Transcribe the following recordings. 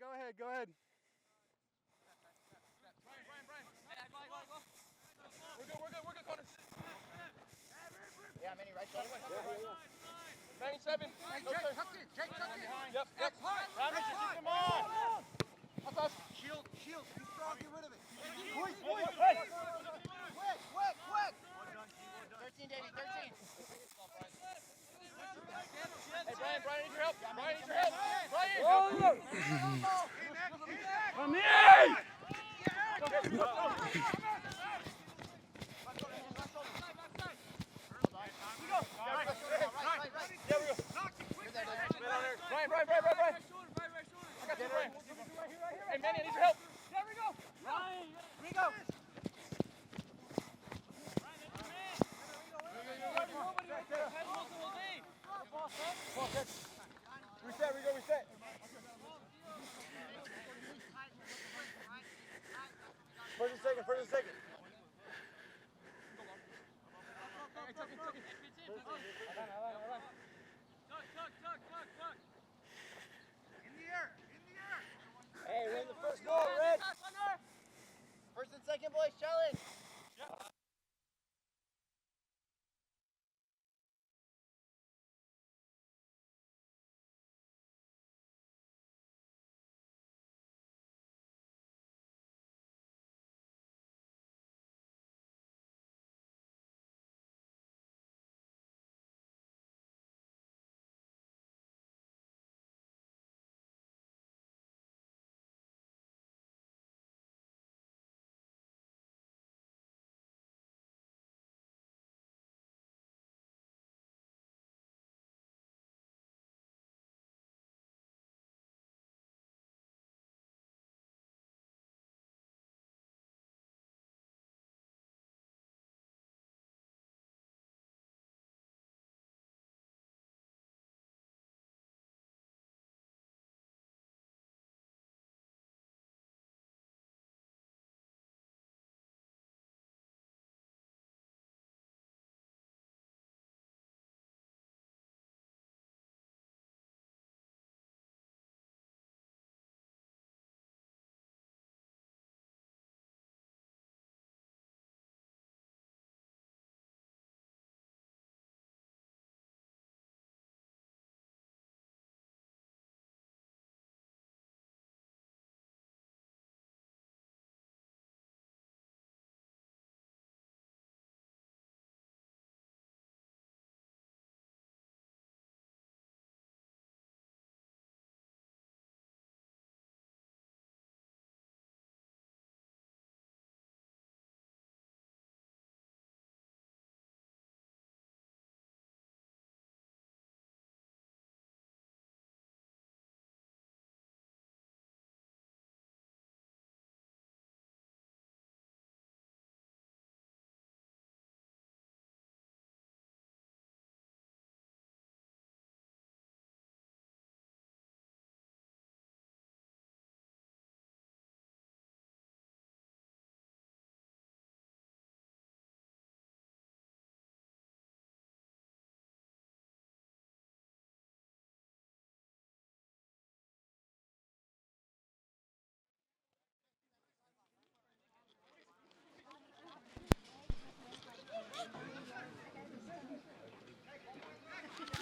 go ahead, go ahead. We're good, corner. Yeah, Manny, right shoulder. Manny, 7. Hey, Jake, tuck in. Jake, tuck in. Yep. Come on. Shield. You strong, get rid of it. Quick. Quick. 13, Davey, 13. Hey, Brian needs your help. Brian! Come here! Brian. I got you, Brian. Hey, Manny, I need your help. There we go. Rigo. Reset. First and second. In the air. Hey, win the first ball, Red. First and second, boys, challenge.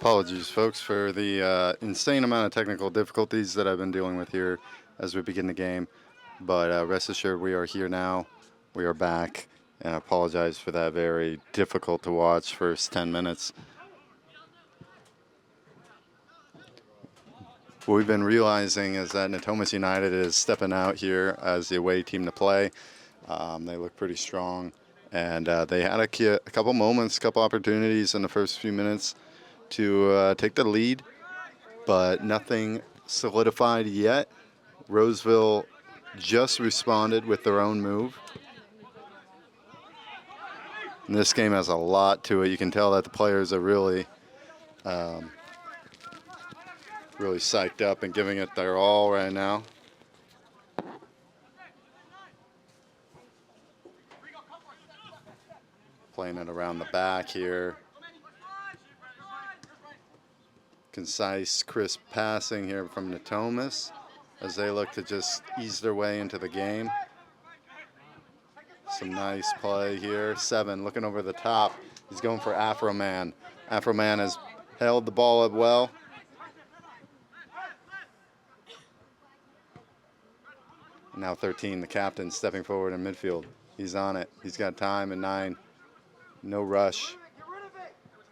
Apologies, folks, for the insane amount of technical difficulties that I've been dealing with here as we begin the game. But rest assured, we are here now. We are back. And I apologize for that very difficult to watch first 10 minutes. What we've been realizing is that Natomas United is stepping out here as the away team to play. They look pretty strong. And they had a couple moments, a couple opportunities in the first few minutes to take the lead, but nothing solidified yet. Roseville just responded with their own move. And this game has a lot to it. You can tell that the players are really psyched up and giving it their all right now. Playing it around the back here. Concise, crisp passing here from Natomas. as they look to just ease their way into the game. Some nice play here. 7 looking over the top. He's going for Afro Man. Afro Man has held the ball up well. Now 13, the captain stepping forward in midfield. He's on it. He's got time and 9. No rush.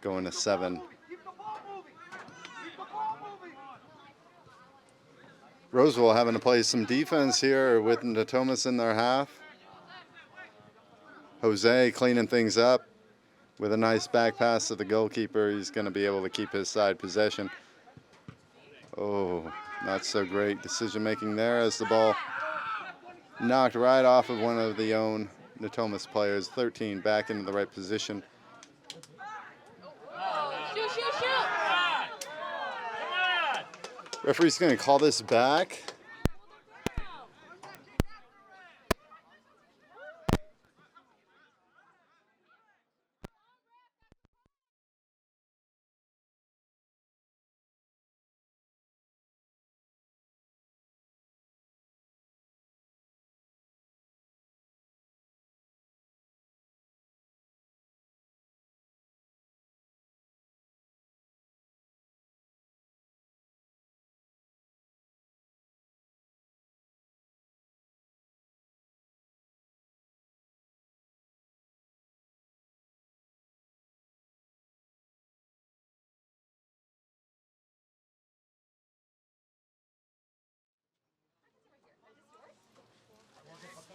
Going to 7. Roseville having to play some defense here with Natomas in their half. Jose cleaning things up with a nice back pass to the goalkeeper. He's going to be able to keep his side possession. Oh, not so great decision making there as the ball knocked right off of one of the own Natomas players. 13 back into the right position. Shoot, shoot, shoot! Referee's going to call this back.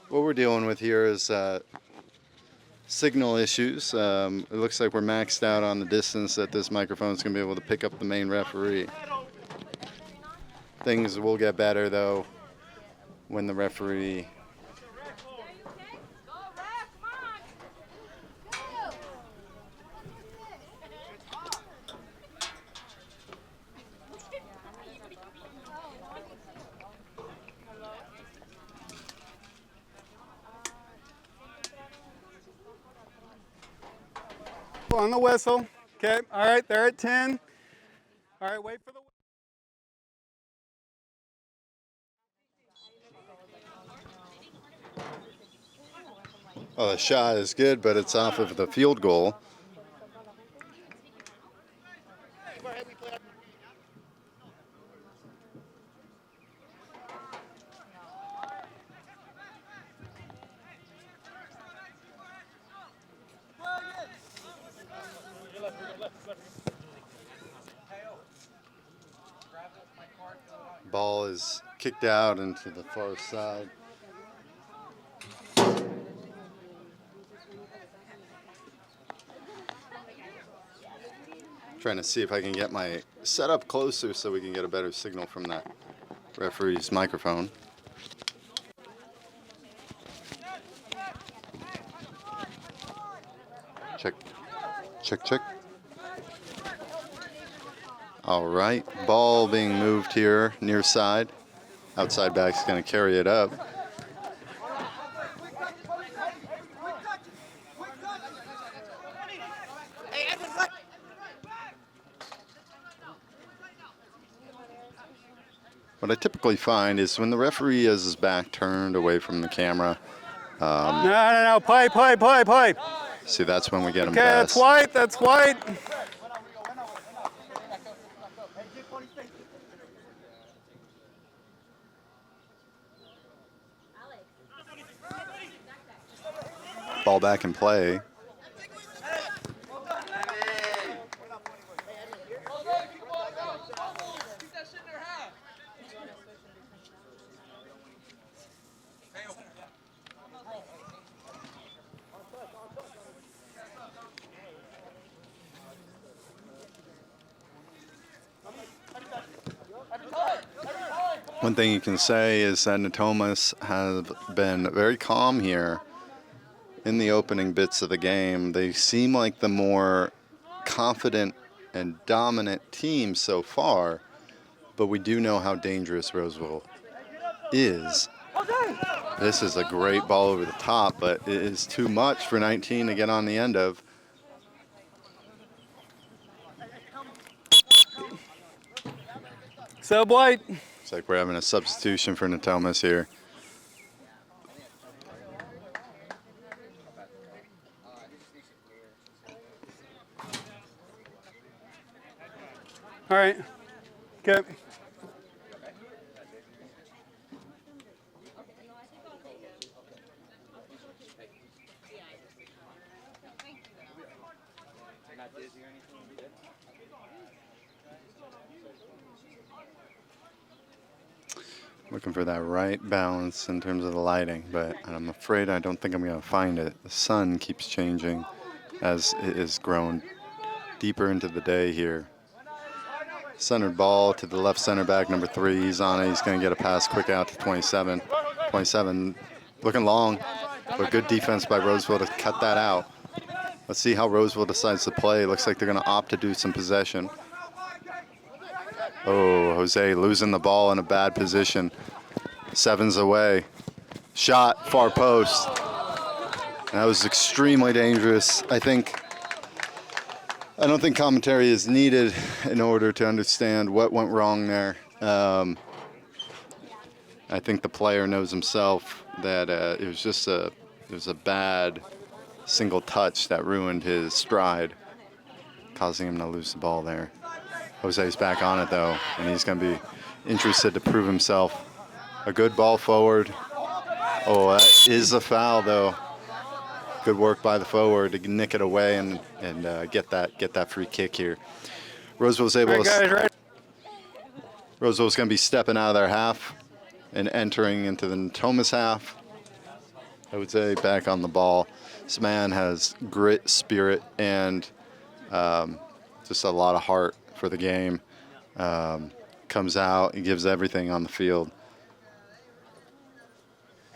What we're dealing with here is signal issues. It looks like we're maxed out on the distance that this microphone is going to be able to pick up the main referee. Things will get better, though, when the referee on the whistle. Okay, all right, they're at 10. All right, wait for the well, the shot is good, but it's off of the field goal. Ball is kicked out into the far side. Trying to see if I can get my setup closer so we can get a better signal from that referee's microphone. Check, check, check. All right, ball being moved here near side. Outside back's going to carry it up. What I typically find is when the referee has his back turned away from the camera. no, pipe. See, that's when we get him Okay, best. that's white. Ball back in play. One thing you can say is that Natomas have been very calm here in the opening bits of the game. They seem like the more confident and dominant team so far, but we do know how dangerous Roseville is. This is a great ball over the top, but it is too much for 19 to get on the end of. Sub white. Looks like we're having a substitution for Natomas here. All right. Okay. Looking for that right balance in terms of the lighting, but I'm afraid I don't think I'm going to find it. The sun keeps changing as it is grown deeper into the day here. Centered ball to the left center back, number 3. He's on it. He's going to get a pass quick out to 27. 27 looking long, but good defense by Roseville to cut that out. Let's see how Roseville decides to play. Looks like they're going to opt to do some possession. Oh, Jose losing the ball in a bad position. 7's away. Shot, far post. That was extremely dangerous. I don't think commentary is needed in order to understand what went wrong there. I think the player knows himself that it was a bad single touch that ruined his stride, causing him to lose the ball there. Jose's back on it though, and he's going to be interested to prove himself. A good ball forward. Oh, that is a foul though. Good work by the forward to nick it away and get that free kick here. Roseville's able to. Roseville's going to be stepping out of their half and entering into the Natomas half. Jose back on the ball. This man has grit, spirit, and just a lot of heart for the game. Comes out and gives everything on the field.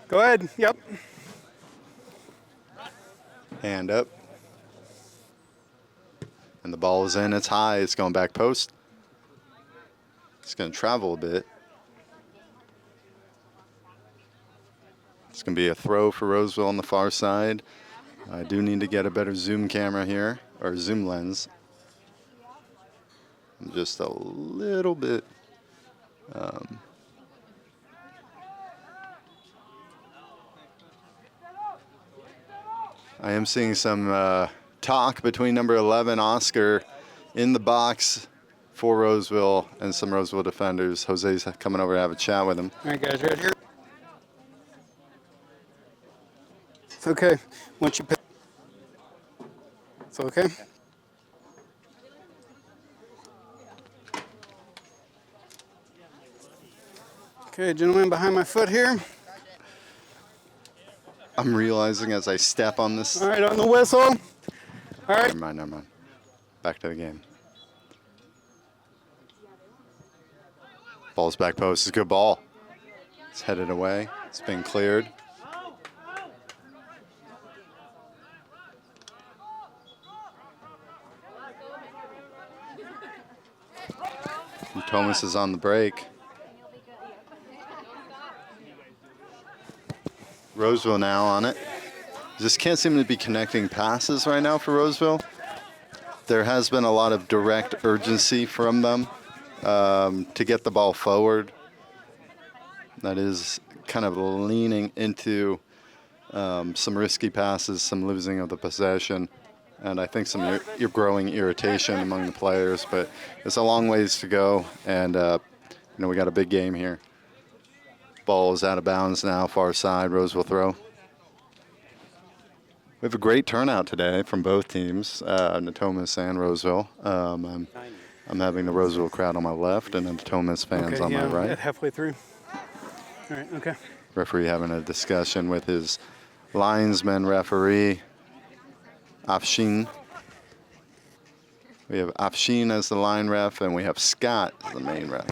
Go ahead. Yep. Hand up. And the ball is in. It's high. It's going back post. It's going to travel a bit. It's going to be a throw for Roseville on the far side. I do need to get a better zoom camera here, or zoom lens. Just a little bit. I am seeing some talk between number 11, Oscar, in the box for Roseville and some Roseville defenders. Jose's coming over to have a chat with him. All right, guys, right here. It's okay. Once you pick. It's okay. Okay, gentlemen, behind my foot here. I'm realizing as I step on this. All right, on the whistle. All right. Never mind. Back to the game. Ball's back post. It's a good ball. It's headed away. It's been cleared. Natomas is on the break. Roseville now on it. Just can't seem to be connecting passes right now for Roseville. There has been a lot of direct urgency from them to get the ball forward. That is kind of leaning into some risky passes, some losing of the possession, and I think some growing irritation among the players. But it's a long ways to go, and we got a big game here. Ball is out of bounds now, far side, Roseville throw. We have a great turnout today from both teams, Natomas and Roseville. I'm having the Roseville crowd on my left and the Natomas fans on my right. Halfway through. All right, okay. Referee having a discussion with his linesman referee, Afshin. We have Afshin as the line ref, and we have Scott as the main ref.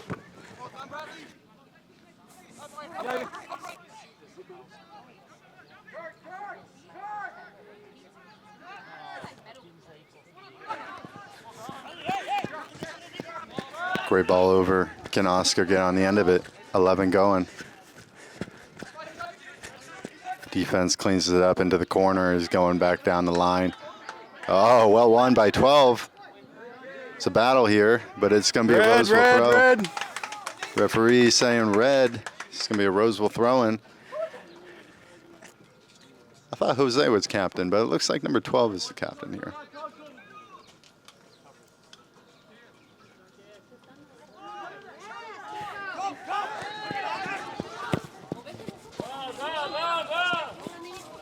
Great ball over. Can Oscar get on the end of it? 11 going. Defense cleans it up into the corner, is going back down the line. Oh, well won by 12. It's a battle here, but it's going to be a Roseville throw. Red. Referee saying red. It's going to be a Roseville throw-in. I thought Jose was captain, but it looks like number 12 is the captain here.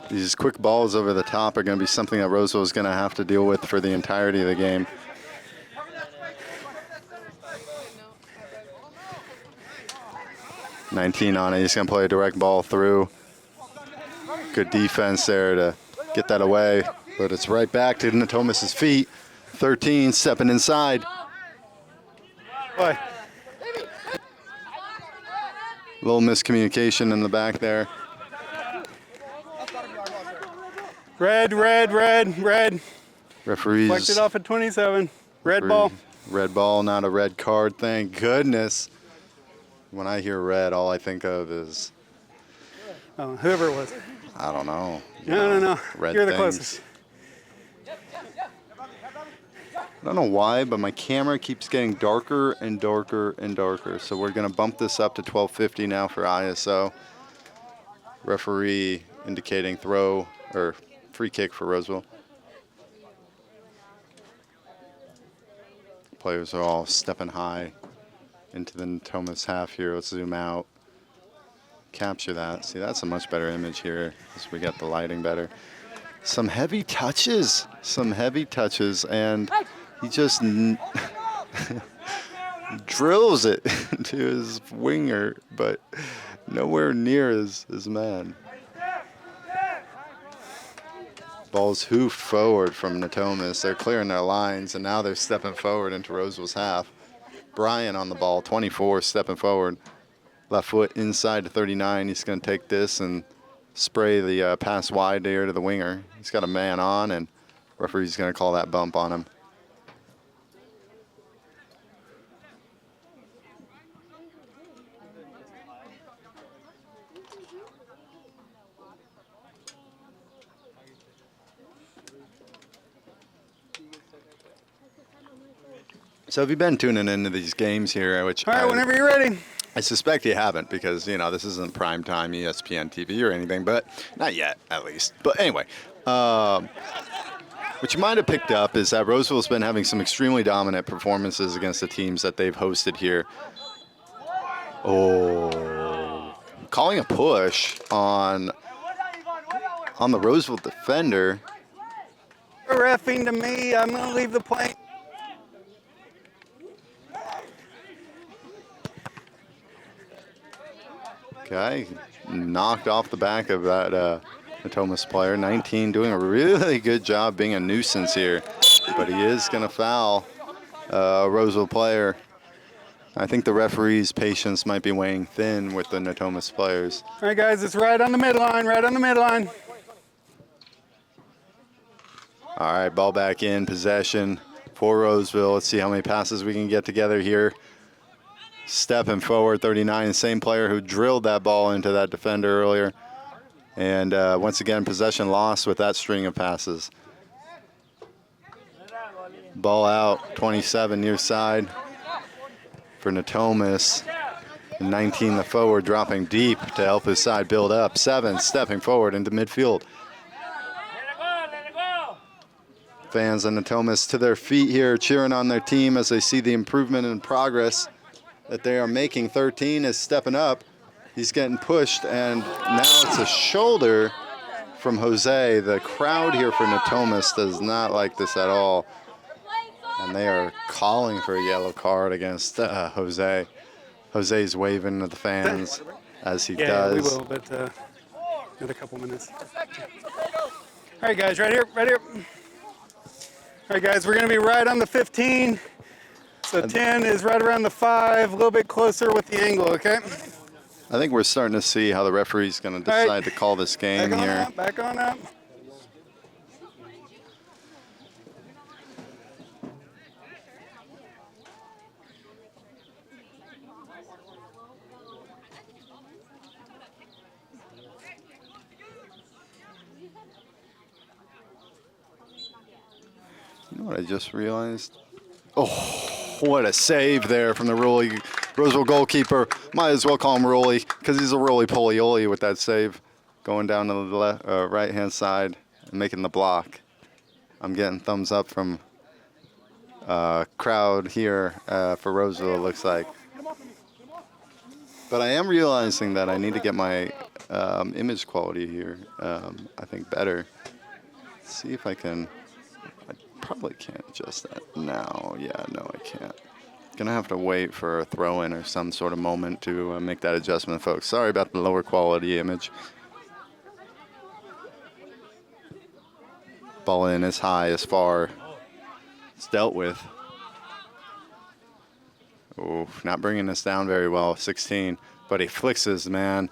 These quick balls over the top are going to be something that Roseville is going to have to deal with for the entirety of the game. $19 on it. He's going to play a direct ball through. Good defense there to get that away, but it's right back to Natomas' feet. 13 stepping inside. Boy. Little miscommunication in the back there. Red, red, red, red. Referees. Reflected off at 27. Red ball. Red ball, not a red card. Thank goodness. When I hear red, all I think of is, Oh, whoever it was. I don't know. No. Red You're the things. closest. I don't know why, but my camera keeps getting darker and darker and darker. So we're going to bump this up to 1250 now for ISO. Referee indicating throw or free kick for Roseville. Players are all stepping high into the Natomas half here. Let's zoom out. Capture that. See, that's a much better image here as we get the lighting better. Some heavy touches, and he just drills it to his winger, but nowhere near his man. Ball's hoofed forward from Natomas. They're clearing their lines, and now they're stepping forward into Roseville's half. Brian on the ball, 24, stepping forward. Left foot inside to 39. He's going to take this and spray the pass wide there to the winger. He's got a man on, and referee's going to call that bump on him. So have you been tuning into these games here? Which All right, whenever you're ready. I suspect you haven't because, you know, this isn't primetime ESPN TV or anything, but not yet, at least. But anyway, what you might have picked up is that Roseville's been having some extremely dominant performances against the teams that they've hosted here. Oh, calling a push on the Roseville defender. Reffing to me. I'm going to leave the plane. Okay, knocked off the back of that Natomas player. 19 doing a really good job being a nuisance here, but he is going to foul a Roseville player. I think the referee's patience might be weighing thin with the Natomas players. All right, guys, it's right on the midline, right on the midline. All right, ball back in, possession for Roseville. Let's see how many passes we can get together here. Stepping forward, 39, same player who drilled that ball into that defender earlier. And once again, possession lost with that string of passes. Ball out, 27 near side for Natomas. 19 the forward, dropping deep to help his side build up. 7 stepping forward into midfield. Fans of Natomas to their feet here, cheering on their team as they see the improvement and progress that they are making. 13 is stepping up. He's getting pushed, and now it's a shoulder from Jose. The crowd here for Natomas does not like this at all, and they are calling for a yellow card against Jose. Jose's waving at the fans as he does. Yeah, we will, but another couple minutes. All right, guys, right here, right here. All right, guys, we're going to be right on the 15. So 10 is right around the 5, a little bit closer with the angle, okay? I think we're starting to see how the referee's going to decide to call this game back on here. Up, back on up. You know what I just realized? Oh, what a save there from the Roseville goalkeeper, might as well call him Rolly because he's a roly-poly-oly with that save. Going down to the right-hand side and making the block. I'm getting thumbs up from crowd here for Roseville, it looks like. But I am realizing that I need to get my image quality here, I think, better. Let's see if I can. I probably can't adjust that now. Yeah, no, I can't. Gonna have to wait for a throw-in or some sort of moment to make that adjustment, folks. Sorry about the lower quality image. Ball in as high, as far. It's dealt with. Oh, not bringing us down very well, 16. But he flicks his man.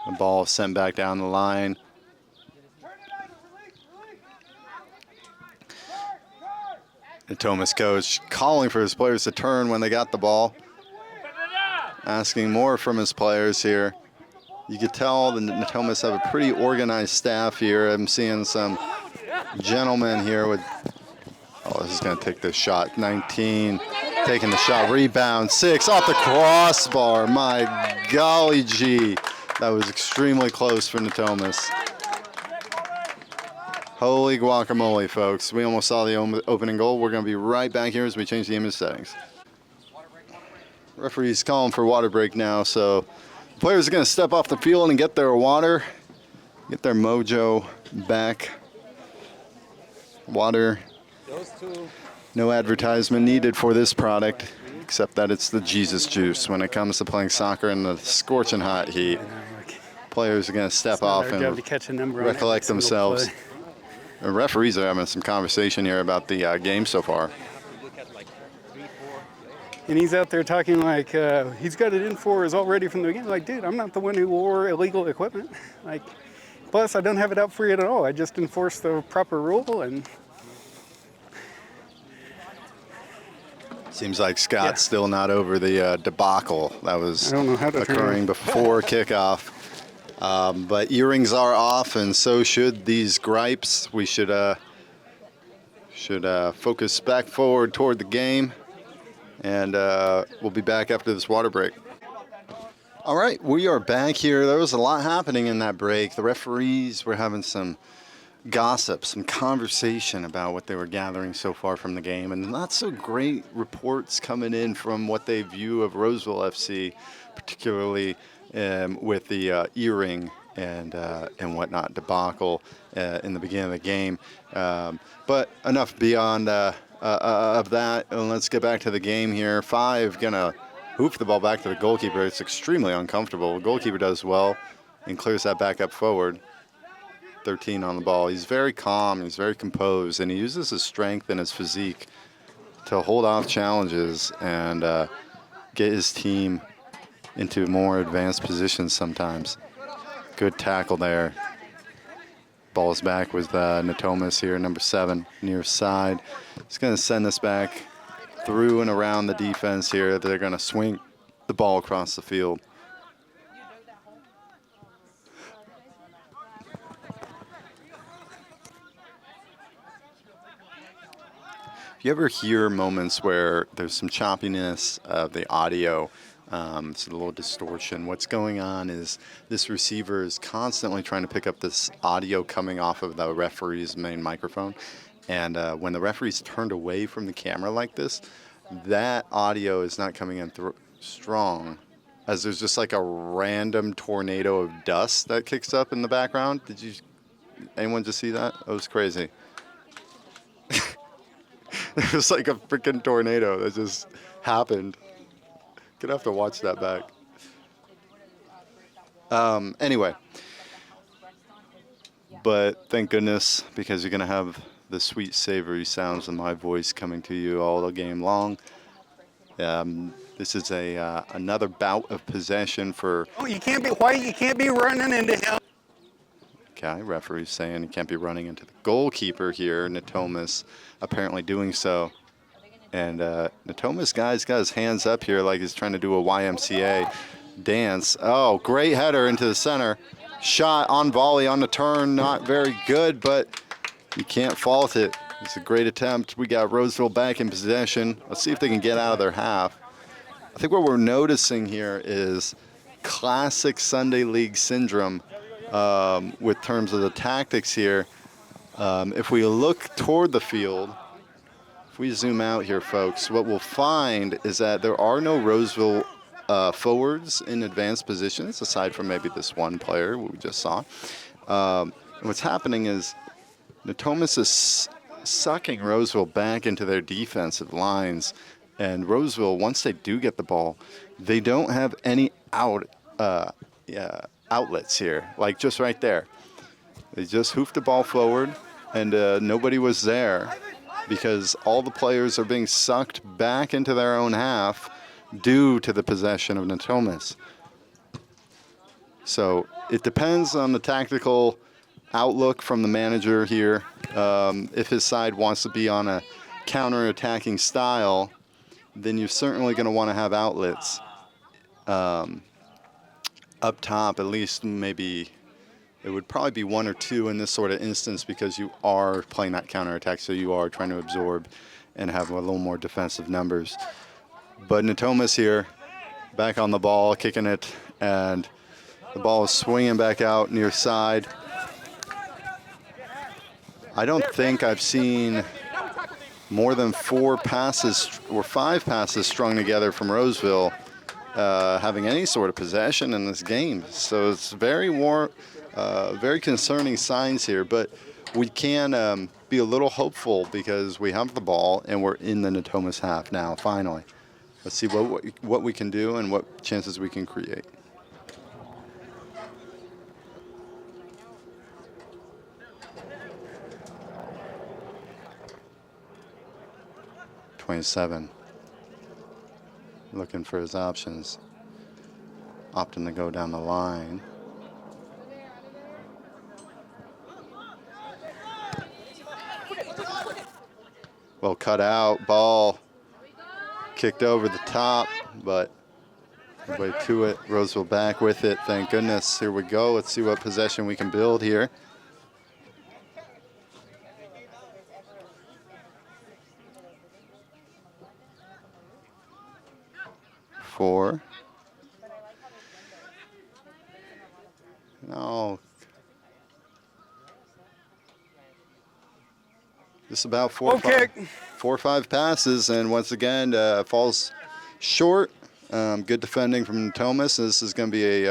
The ball sent back down the line. The Natomas coach calling for his players to turn when they got the ball. Asking more from his players here. You could tell the Natomas have a pretty organized staff here. I'm seeing some gentlemen here with, oh, this is going to take this shot. 19, taking the shot, rebound, 6, off the crossbar. My golly gee, that was extremely close for Natomas. Holy guacamole, folks. We almost saw the opening goal. We're going to be right back here as we change the image settings. Referee's calling for water break now, so players are going to step off the field and get their water, get their mojo back. Water, no advertisement needed for this product, except that it's the Jesus juice when it comes to playing soccer in the scorching hot heat. Players are going to step off and recollect themselves. The referees are having some conversation here about the game so far. And he's out there talking like he's got it in for us already from the beginning. Like, dude, I'm not the one who wore illegal equipment. Like, plus, I don't have it out for you at all. I just enforced the proper rule. And seems like Scott's still not over the debacle that was occurring before kickoff. But earrings are off, and so should these gripes. We should focus back forward toward the game. And we'll be back after this water break. All right, we are back here. There was a lot happening in that break. The referees were having some gossip, some conversation about what they were gathering so far from the game, and not so great reports coming in from what they view of Roseville FC, particularly with the earring and whatnot debacle in the beginning of the game. But enough beyond of that, and let's get back to the game here. 5 gonna hoof the ball back to the goalkeeper. It's extremely uncomfortable. The goalkeeper does well and clears that back up forward. 13 on the ball. He's very calm, he's very composed, and he uses his strength and his physique to hold off challenges and get his team into more advanced positions sometimes. Good tackle there. Ball's back with Natomas here, number 7, near side. He's going to send this back through and around the defense here. They're going to swing the ball across the field. You ever hear moments where there's some choppiness of the audio? It's a little distortion. What's going on is this receiver is constantly trying to pick up this audio coming off of the referee's main microphone. And when the referee's turned away from the camera like this, that audio is not coming in strong, as there's just like a random tornado of dust that kicks up in the background. Anyone just see that? That was crazy. It was like a freaking tornado that just happened. Gonna have to watch that back. Anyway, but thank goodness, because you're gonna have the sweet, savory sounds of my voice coming to you all the game long. This is another bout of possession for. Oh, you can't be white. You can't be running into him. Okay, referee's saying you can't be running into the goalkeeper here. Natomas apparently doing so. And Natomas guy's got his hands up here like he's trying to do a YMCA dance. Oh, great header into the center. Shot on volley on the turn, not very good, but You can't fault it. It's a great attempt. We got Roseville back in possession. Let's see if they can get out of their half. I think what we're noticing here is classic Sunday League syndrome with terms of the tactics here. If we look toward the field, if we zoom out here, folks, what we'll find is that there are no Roseville forwards in advanced positions, aside from maybe this one player we just saw. What's happening is Natomas is sucking Roseville back into their defensive lines. And Roseville, once they do get the ball, they don't have any outlets here, like just right there. They just hoofed the ball forward, and nobody was there because all the players are being sucked back into their own half due to the possession of Natomas. So it depends on the tactical outlook from the manager here. If his side wants to be on a counter-attacking style, then you're certainly going to want to have outlets up top. At least maybe it would probably be one or two in this sort of instance because you are playing that counterattack, so you are trying to absorb and have a little more defensive numbers. But Natomas here, back on the ball, kicking it, and the ball is swinging back out near side. I don't think I've seen more than 4 passes or 5 passes strung together from Roseville having any sort of possession in this game. So it's very concerning signs here, but we can be a little hopeful because we have the ball and we're in the Natomas half now, finally. Let's see what we can do and what chances we can create. .27, looking for his options, opting to go down the line. Well cut out, ball kicked over the top, but way to it. Roseville back with it, thank goodness. Here we go, let's see what possession we can build here. Four. No. Just about 4 or 5 passes, and once again falls short. Good defending from Natomas. This is going to be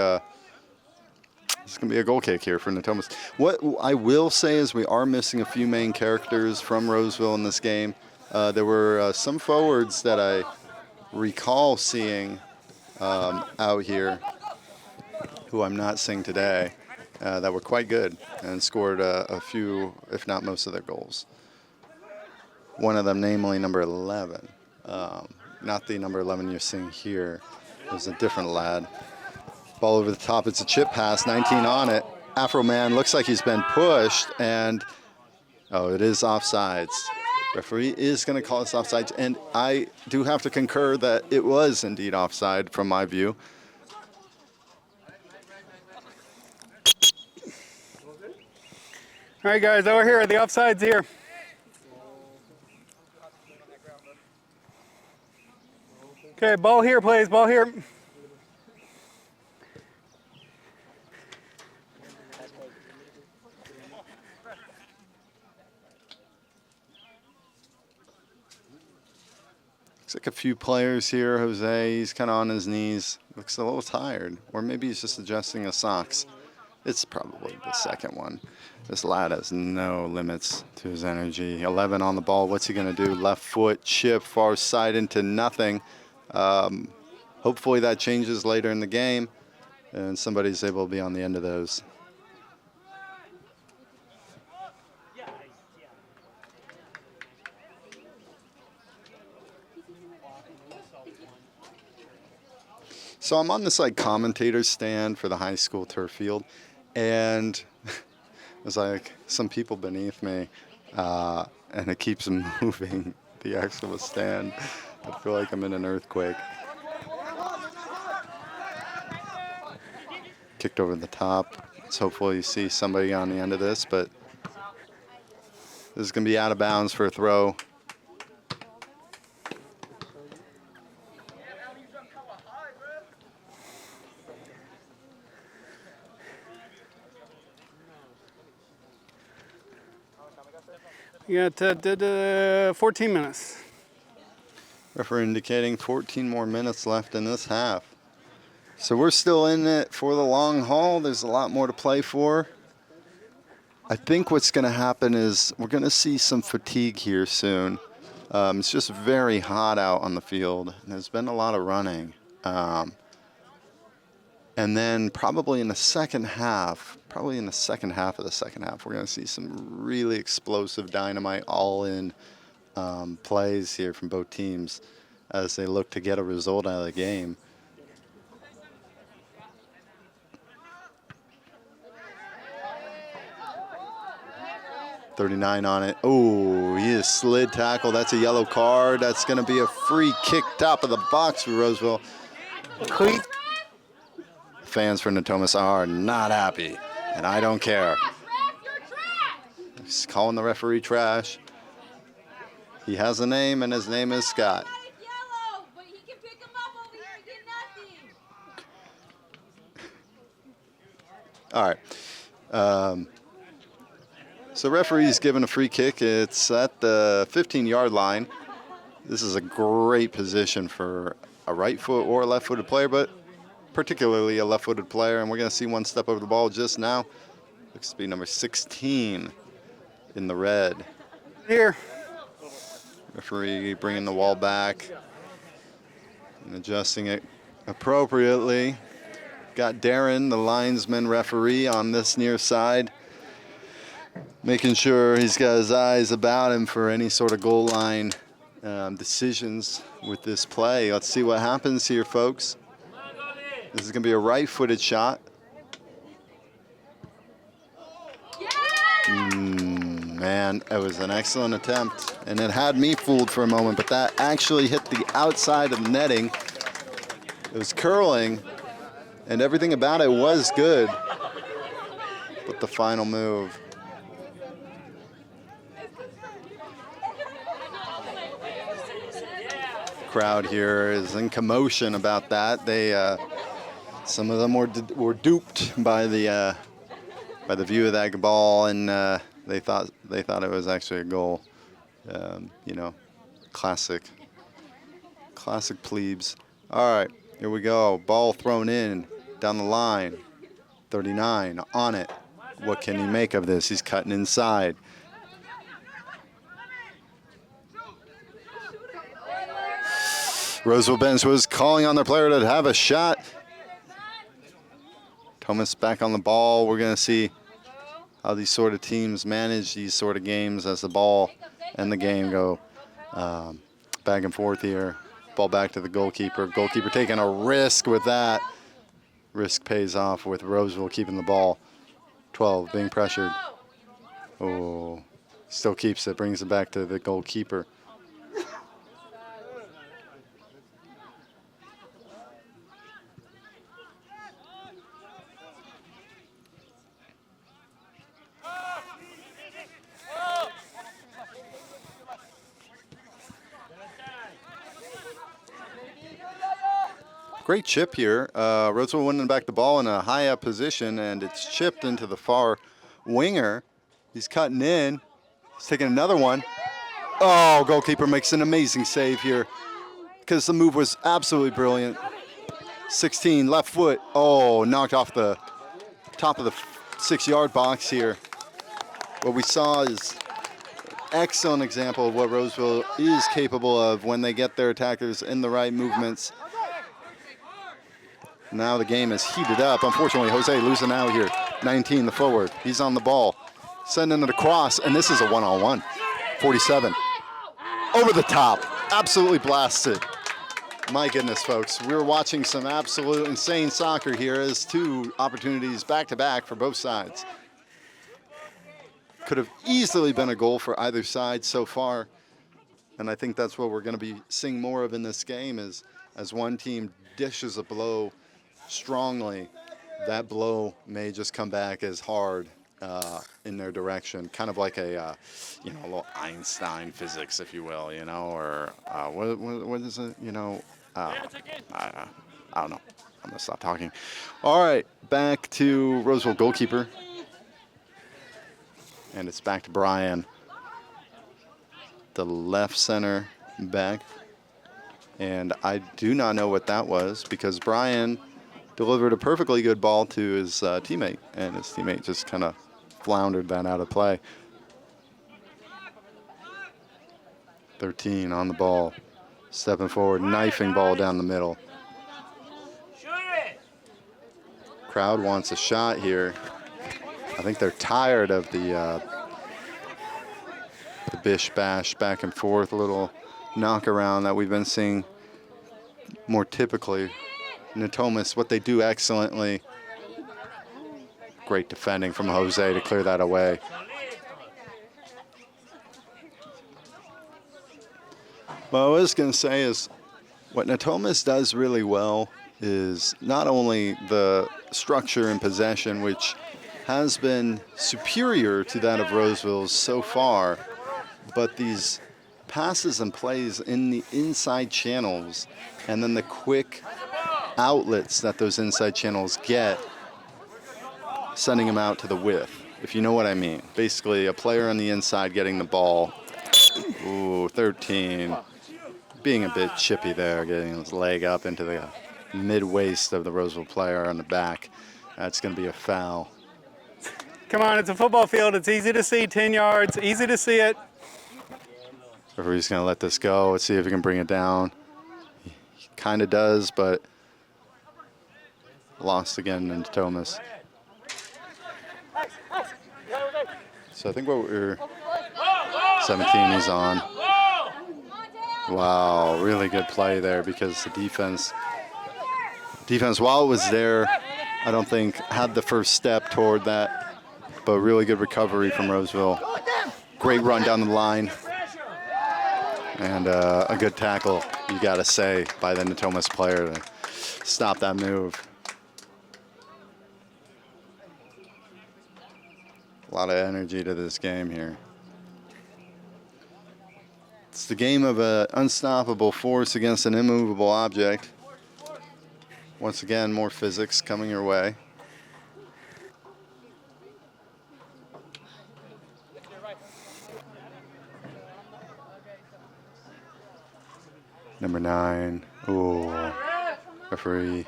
a goal kick here for Natomas. What I will say is we are missing a few main characters from Roseville in this game. There were some forwards that I recall seeing out here who I'm not seeing today that were quite good and scored a few, if not most of their goals. One of them, namely number 11, not the number 11 you're seeing here. It was a different lad. Ball over the top, it's a chip pass, 19 on it. Afro Man looks like he's been pushed, and oh, it is offsides. Referee is going to call us offside, and I do have to concur that it was indeed offside from my view. All right, guys, over here, the offside's here. Okay, ball here, please, ball here. Looks like a few players here. Jose, he's kind of on his knees. Looks a little tired, or maybe he's just adjusting his socks. It's probably the second one. This lad has no limits to his energy. 11 on the ball. What's he going to do? Left foot, chip, far side into nothing. Hopefully that changes later in the game, and somebody's able to be on the end of those. So I'm on this like commentator stand for the high school turf field, and there's like some people beneath me, and it keeps moving the actual stand. I feel like I'm in an earthquake. Kicked over the top. Let's hopefully see somebody on the end of this, but This is going to be out of bounds for a throw. You got 14 minutes. Referee indicating 14 more minutes left in this half. So we're still in it for the long haul. There's a lot more to play for. I think what's going to happen is we're going to see some fatigue here soon. It's just very hot out on the field. And there's been a lot of running. And then probably in the second half, of the second half, we're going to see some really explosive dynamite all-in plays here from both teams as they look to get a result out of the game. .39 on it. Oh, he is slid tackle. That's a yellow card. That's going to be a free kick top of the box for Roseville. Fans for Natomas are not happy, and I don't care. He's calling the referee trash. He has a name, and his name is Scott. All right. So referee's given a free kick. It's at the 15-yard line. This is a great position for a right foot or a left-footed player, but particularly a left-footed player. And we're going to see one step over the ball just now. Looks to be number 16 in the red. Here. Referee bringing the wall back and adjusting it appropriately. Got Darren, the linesman referee, on this near side, making sure he's got his eyes about him for any sort of goal line decisions with this play. Let's see what happens here, folks. This is going to be a right-footed shot. Man, it was an excellent attempt, and it had me fooled for a moment, but that actually hit the outside of the netting. It was curling, and everything about it was good, but the final move. Crowd here is in commotion about that. They, some of them were duped by the view of that ball, and they thought it was actually a goal. You know, classic plebes. All right, here we go. Ball thrown in down the line. 39 on it. What can he make of this? He's cutting inside. Roseville bench was calling on their player to have a shot. Thomas back on the ball. We're going to see how these sort of teams manage these sort of games as the ball and the game go back and forth here. Ball back to the goalkeeper. Goalkeeper taking a risk with that. Risk pays off with Roseville keeping the ball. 12 being pressured. Oh, still keeps it, brings it back to the goalkeeper. Great chip here. Roseville winning back the ball in a high up position, and it's chipped into the far winger. He's cutting in. He's taking another one. Oh, goalkeeper makes an amazing save here because the move was absolutely brilliant. 16, left foot. Oh, knocked off the top of the 6-yard box here. What we saw is excellent example of what Roseville is capable of when they get their attackers in the right movements. Now the game is heated up. Unfortunately, Jose losing out here. 19, the forward. He's on the ball. Sending it across, and this is a one-on-one. 47. Over the top. Absolutely blasted. My goodness, folks. We're watching some absolute insane soccer here as two opportunities back-to-back for both sides. Could have easily been a goal for either side so far. And I think that's what we're going to be seeing more of in this game is as one team dishes a blow strongly, that blow may just come back as hard in their direction, kind of like a, you know, a little Einstein physics, if you will, you know, or what is it, you know, I don't know. I'm going to stop talking. All right, back to Roseville goalkeeper. And it's back to Brian, the left center back. And I do not know what that was because Brian delivered a perfectly good ball to his teammate, and his teammate just kind of floundered that out of play. 13 on the ball, stepping forward, knifing ball down the middle. Crowd wants a shot here. I think they're tired of the bish bash back and forth, little knock around that we've been seeing more typically. Natomas, what they do excellently. Great defending from Jose to clear that away. What I was going to say is what Natomas does really well is not only the structure and possession, which has been superior to that of Roseville's so far, but these passes and plays in the inside channels and then the quick outlets that those inside channels get, sending them out to the width, if you know what I mean. Basically, a player on the inside getting the ball. Ooh, 13. Being a bit chippy there, getting his leg up into the mid-waist of the Roseville player on the back. That's going to be a foul. Come on, it's a football field. It's easy to see, 10 yards, easy to see it. Referee's going to let this go. Let's see if he can bring it down. He kind of does, but lost again in Natomas. So I think what we're 17 he's on. Wow, really good play there because the defense, while it was there, I don't think had the first step toward that, but really good recovery from Roseville. Great run down the line. And a good tackle, you got to say, by the Natomas player to stop that move. A lot of energy to this game here. It's the game of an unstoppable force against an immovable object. Once again, more physics coming your way. Number 9. Ooh, referee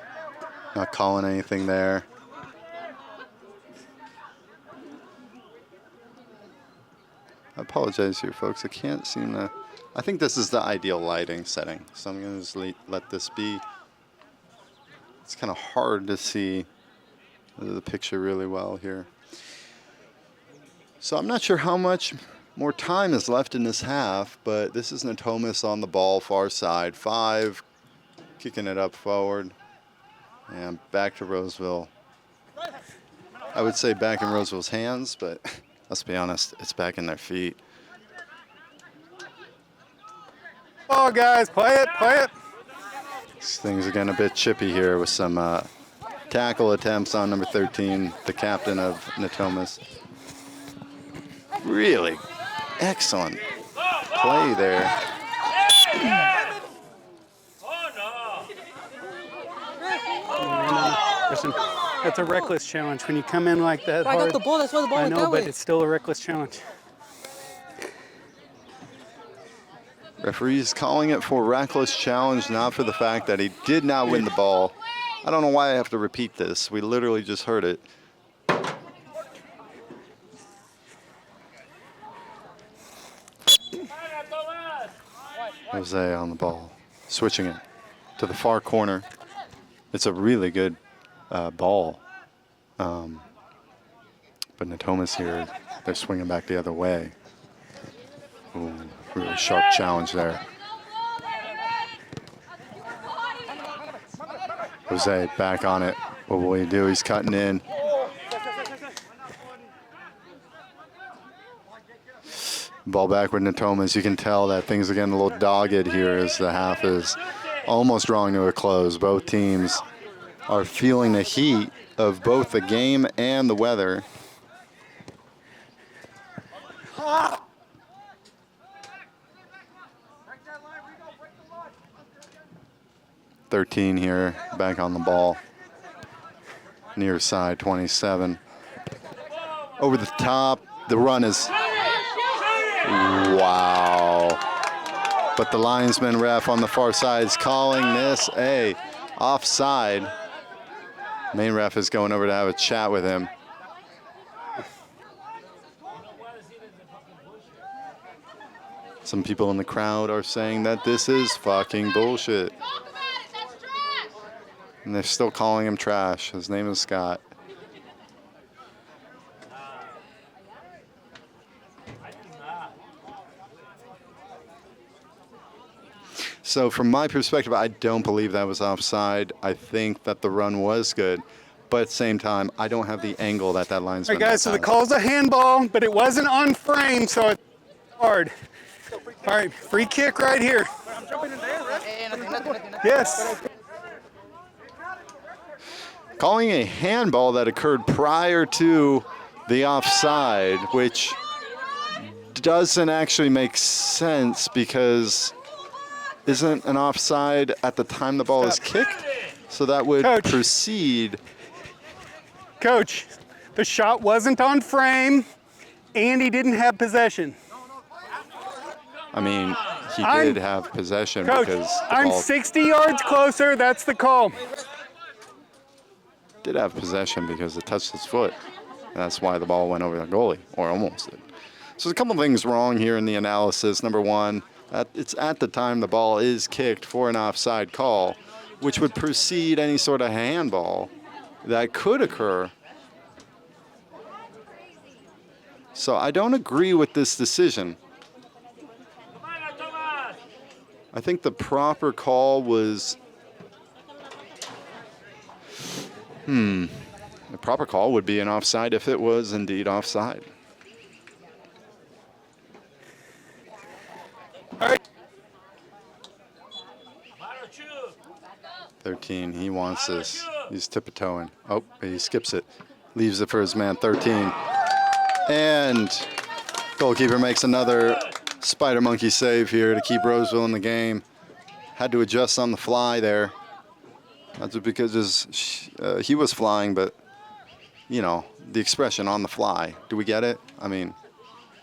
not calling anything there. I apologize here, folks. I can't seem to. I think this is the ideal lighting setting, so I'm going to just let this be. It's kind of hard to see the picture really well here. So I'm not sure how much more time is left in this half, but this is Natomas on the ball, far side. 5, kicking it up forward, and back to Roseville. I would say back in Roseville's hands, but let's be honest, it's back in their feet. Oh, guys, play it, play it. Things are getting a bit chippy here with some tackle attempts on number 13, the captain of Natomas. Really excellent play there. Listen, that's a reckless challenge when you come in like that hard. I got the ball, that's why the ball I went know, that but way. it's still a reckless challenge. Referee's calling it for reckless challenge, not for the fact that he did not win the ball. I don't know why I have to repeat this. We literally just heard it. Jose on the ball, switching it to the far corner. It's a really good ball. But Natomas here, they're swinging back the other way. Ooh, really sharp challenge there. Jose back on it. What will he do? He's cutting in. Ball back with Natomas. You can tell that things are getting a little dogged here as the half is almost drawing to a close. Both teams are feeling the heat of both the game and the weather. 13 here, back on the ball. Near side, 27. Over the top, the run is, wow. But the linesman ref on the far side is calling this a offside. Main ref is going over to have a chat with him. Some people in the crowd are saying that this is fucking bullshit. And they're still calling him trash. His name is Scott. So from my perspective, I don't believe that was offside. I think that the run was good. But at the same time, I don't have the angle that linesman All right, guys, so the call's a handball, but it wasn't on frame, so it's hard. All right, free kick right here. Yes. Calling a handball that occurred prior to the offside, which doesn't actually make sense because isn't an offside at the time the ball is kicked? So that would precede. Coach, the shot wasn't on frame and he didn't have possession. I mean, he did have possession Coach, because the I'm ball 60 yards closer, that's the call. did have possession because it touched his foot. And that's why the ball went over the goalie, or almost did. So there's a couple of things wrong here in the analysis. Number one, it's at the time the ball is kicked for an offside call, which would precede any sort of handball that could occur. So I don't agree with this decision. I think the proper call was, the proper call would be an offside if it was indeed offside. All right. 13, he wants this. He's tiptoeing. Oh, he skips it. Leaves it for his man, 13. And goalkeeper makes another spider monkey save here to keep Roseville in the game. Had to adjust on the fly there. That's because he was flying, but, you know, the expression on the fly. Do we get it? I mean,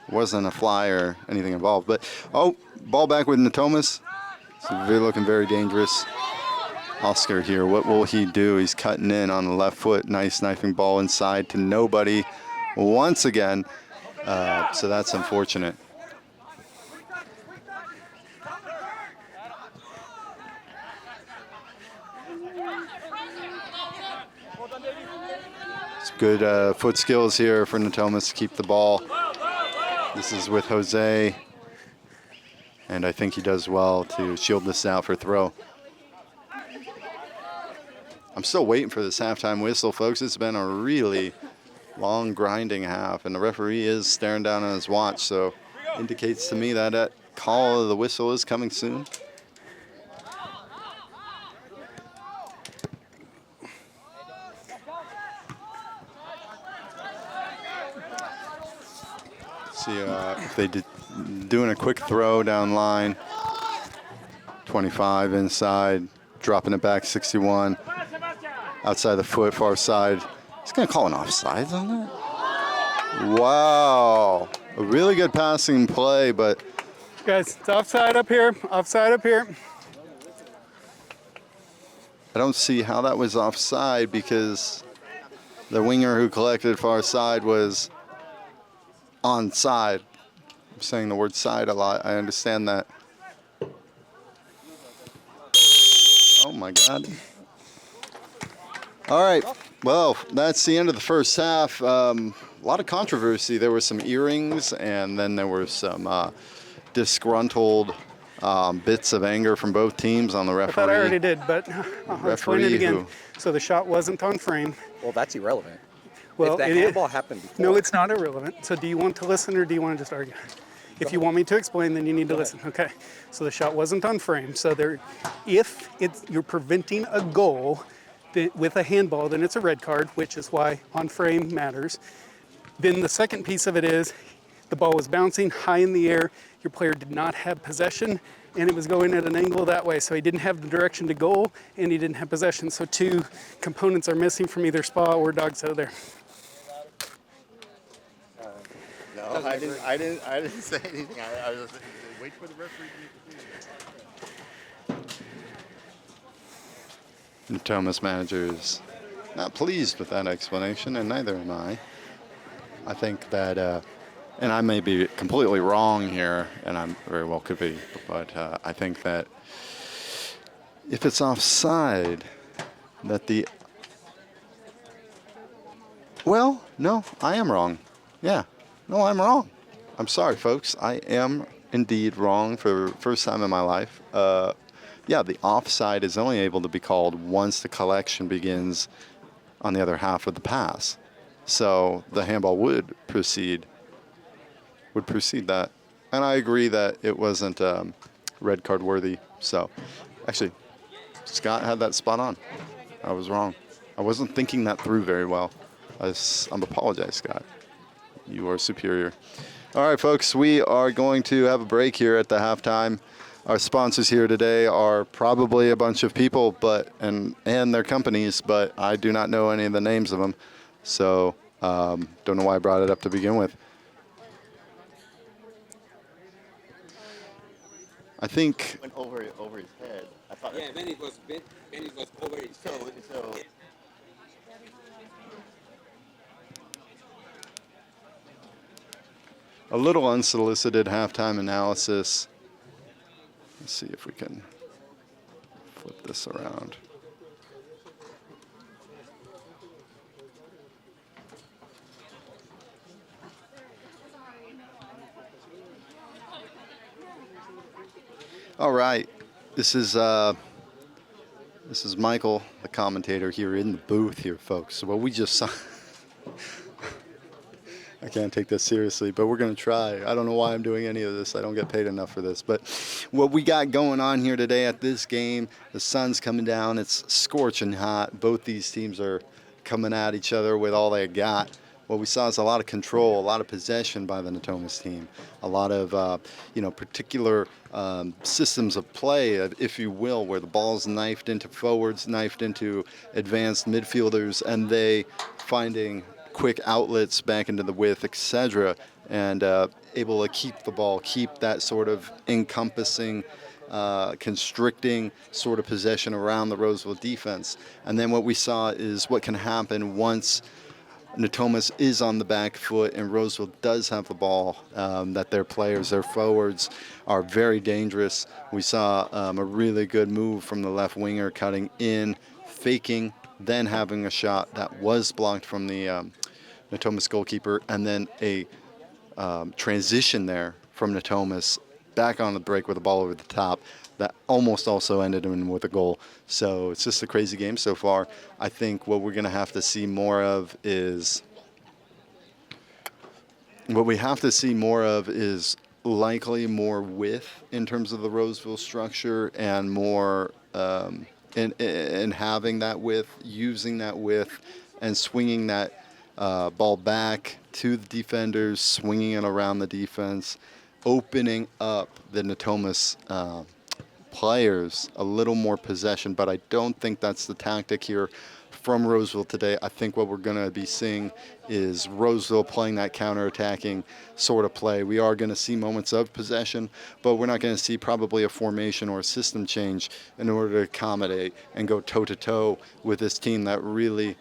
it wasn't a fly or anything involved. But, oh, ball back with Natomas. So they're looking very dangerous. Oscar here, what will he do? He's cutting in on the left foot. Nice knifing ball inside to nobody once again. So that's unfortunate. It's good foot skills here for Natomas to keep the ball. This is with Jose. And I think he does well to shield this out for throw. I'm still waiting for this halftime whistle, folks. It's been a really long, grinding half, and the referee is staring down on his watch, so indicates to me that that call of the whistle is coming soon. See if they doing a quick throw down line. 25 inside, dropping it back 61. Outside the foot, far side. He's going to call an offside on that? Wow. A really good passing play, but... Guys, it's offside up here, offside up here. I don't see how that was offside because the winger who collected far side was onside. I'm saying the word side a lot. I understand that. Oh, my God. All right, well, that's the end of the first half. A lot of controversy. There were some earrings, and then there were some disgruntled bits of anger from both teams on the referee. I thought I already did, but I'll explain it again. So the shot wasn't on frame. Well, that's irrelevant. Well, if the handball happened before. No, it's not irrelevant. So do you want to listen or do you want to just argue? If you want me to explain, then you need to listen. Okay. So the shot wasn't on frame. So if you're preventing a goal with a handball, then it's a red card, which is why on frame matters. Then the second piece of it is the ball was bouncing high in the air. Your player did not have possession, and it was going at an angle that way. So he didn't have the direction to goal, and he didn't have possession. So 2 components are missing from either spa or dog's out there. No, I didn't say anything. I was just wait for the referee to continue. Natomas manager's not pleased with that explanation, and neither am I. I think that, and I may be completely wrong here, and I very well could be, but I think that if it's offside, that well, no, I am wrong. Yeah. No, I'm wrong. I'm sorry, folks. I am indeed wrong for the first time in my life. Yeah, the offside is only able to be called once the collection begins on the other half of the pass. So the handball would precede that. And I agree that it wasn't red card worthy. So actually, Scott had that spot on. I was wrong. I wasn't thinking that through very well. I apologize, Scott. You are superior. All right, folks, we are going to have a break here at the halftime. Our sponsors here today are probably a bunch of people, and their companies, but I do not know any of the names of them. So don't know why I brought it up to begin with. I think Went over his head. I thought. Yeah, when it was over his head. So. a little unsolicited halftime analysis. Let's see if we can flip this around. All right, this is Michael, the commentator here in the booth here, folks. So what we just saw. I can't take this seriously, but we're going to try. I don't know why I'm doing any of this. I don't get paid enough for this. But what we got going on here today at this game, the sun's coming down. It's scorching hot. Both these teams are coming at each other with all they got. What we saw is a lot of control, a lot of possession by the Natomas team, a lot of particular systems of play, if you will, where the ball's knifed into forwards, knifed into advanced midfielders, and they finding quick outlets back into the width, etc., and able to keep the ball, keep that sort of encompassing, constricting sort of possession around the Roseville defense. And then what we saw is what can happen once Natomas is on the back foot and Roseville does have the ball, that their players, their forwards, are very dangerous. We saw a really good move from the left winger cutting in, faking, then having a shot that was blocked from the Natomas goalkeeper, and then a transition there from Natomas back on the break with the ball over the top that almost also ended in with a goal. So it's just a crazy game so far. I think what we're going to have to see more of is likely more width in terms of the Roseville structure and more in having that width, using that width, and swinging that ball back to the defenders, swinging it around the defense, opening up the Natomas players a little more possession. But I don't think that's the tactic here from Roseville today. I think what we're going to be seeing is Roseville playing that counter-attacking sort of play. We are going to see moments of possession, but we're not going to see probably a formation or a system change in order to accommodate and go toe-to-toe with this team that really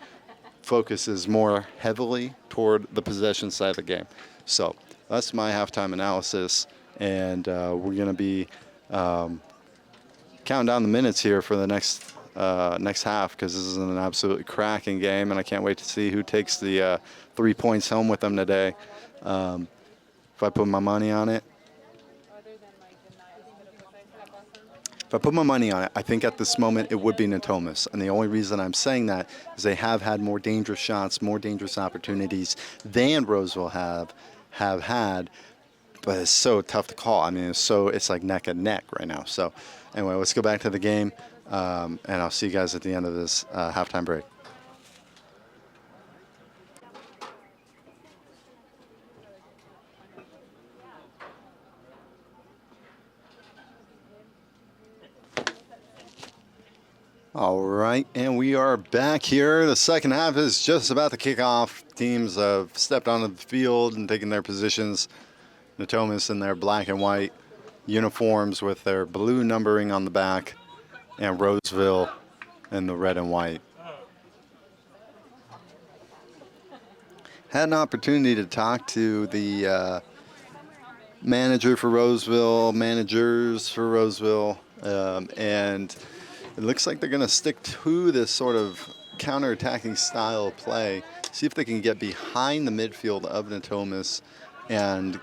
focuses more heavily toward the possession side of the game. So that's my halftime analysis, and we're going to be counting down the minutes here for the next half, because this is an absolutely cracking game, and I can't wait to see who takes the 3 points home with them today. If I put my money on it, I think at this moment it would be Natomas. And the only reason I'm saying that is they have had more dangerous shots, more dangerous opportunities than Roseville have had. But it's so tough to call. I mean, it's like neck and neck right now. So anyway, let's go back to the game, and I'll see you guys at the end of this halftime break. All right, and we are back here. The second half is just about to kick off. Teams have stepped onto the field and taken their positions. Natomas in their black and white uniforms with their blue numbering on the back, and Roseville in the red and white. Had an opportunity to talk to the manager for Roseville, managers for Roseville, and it looks like they're going to stick to this sort of counter-attacking style of play, see if they can get behind the midfield of Natomas and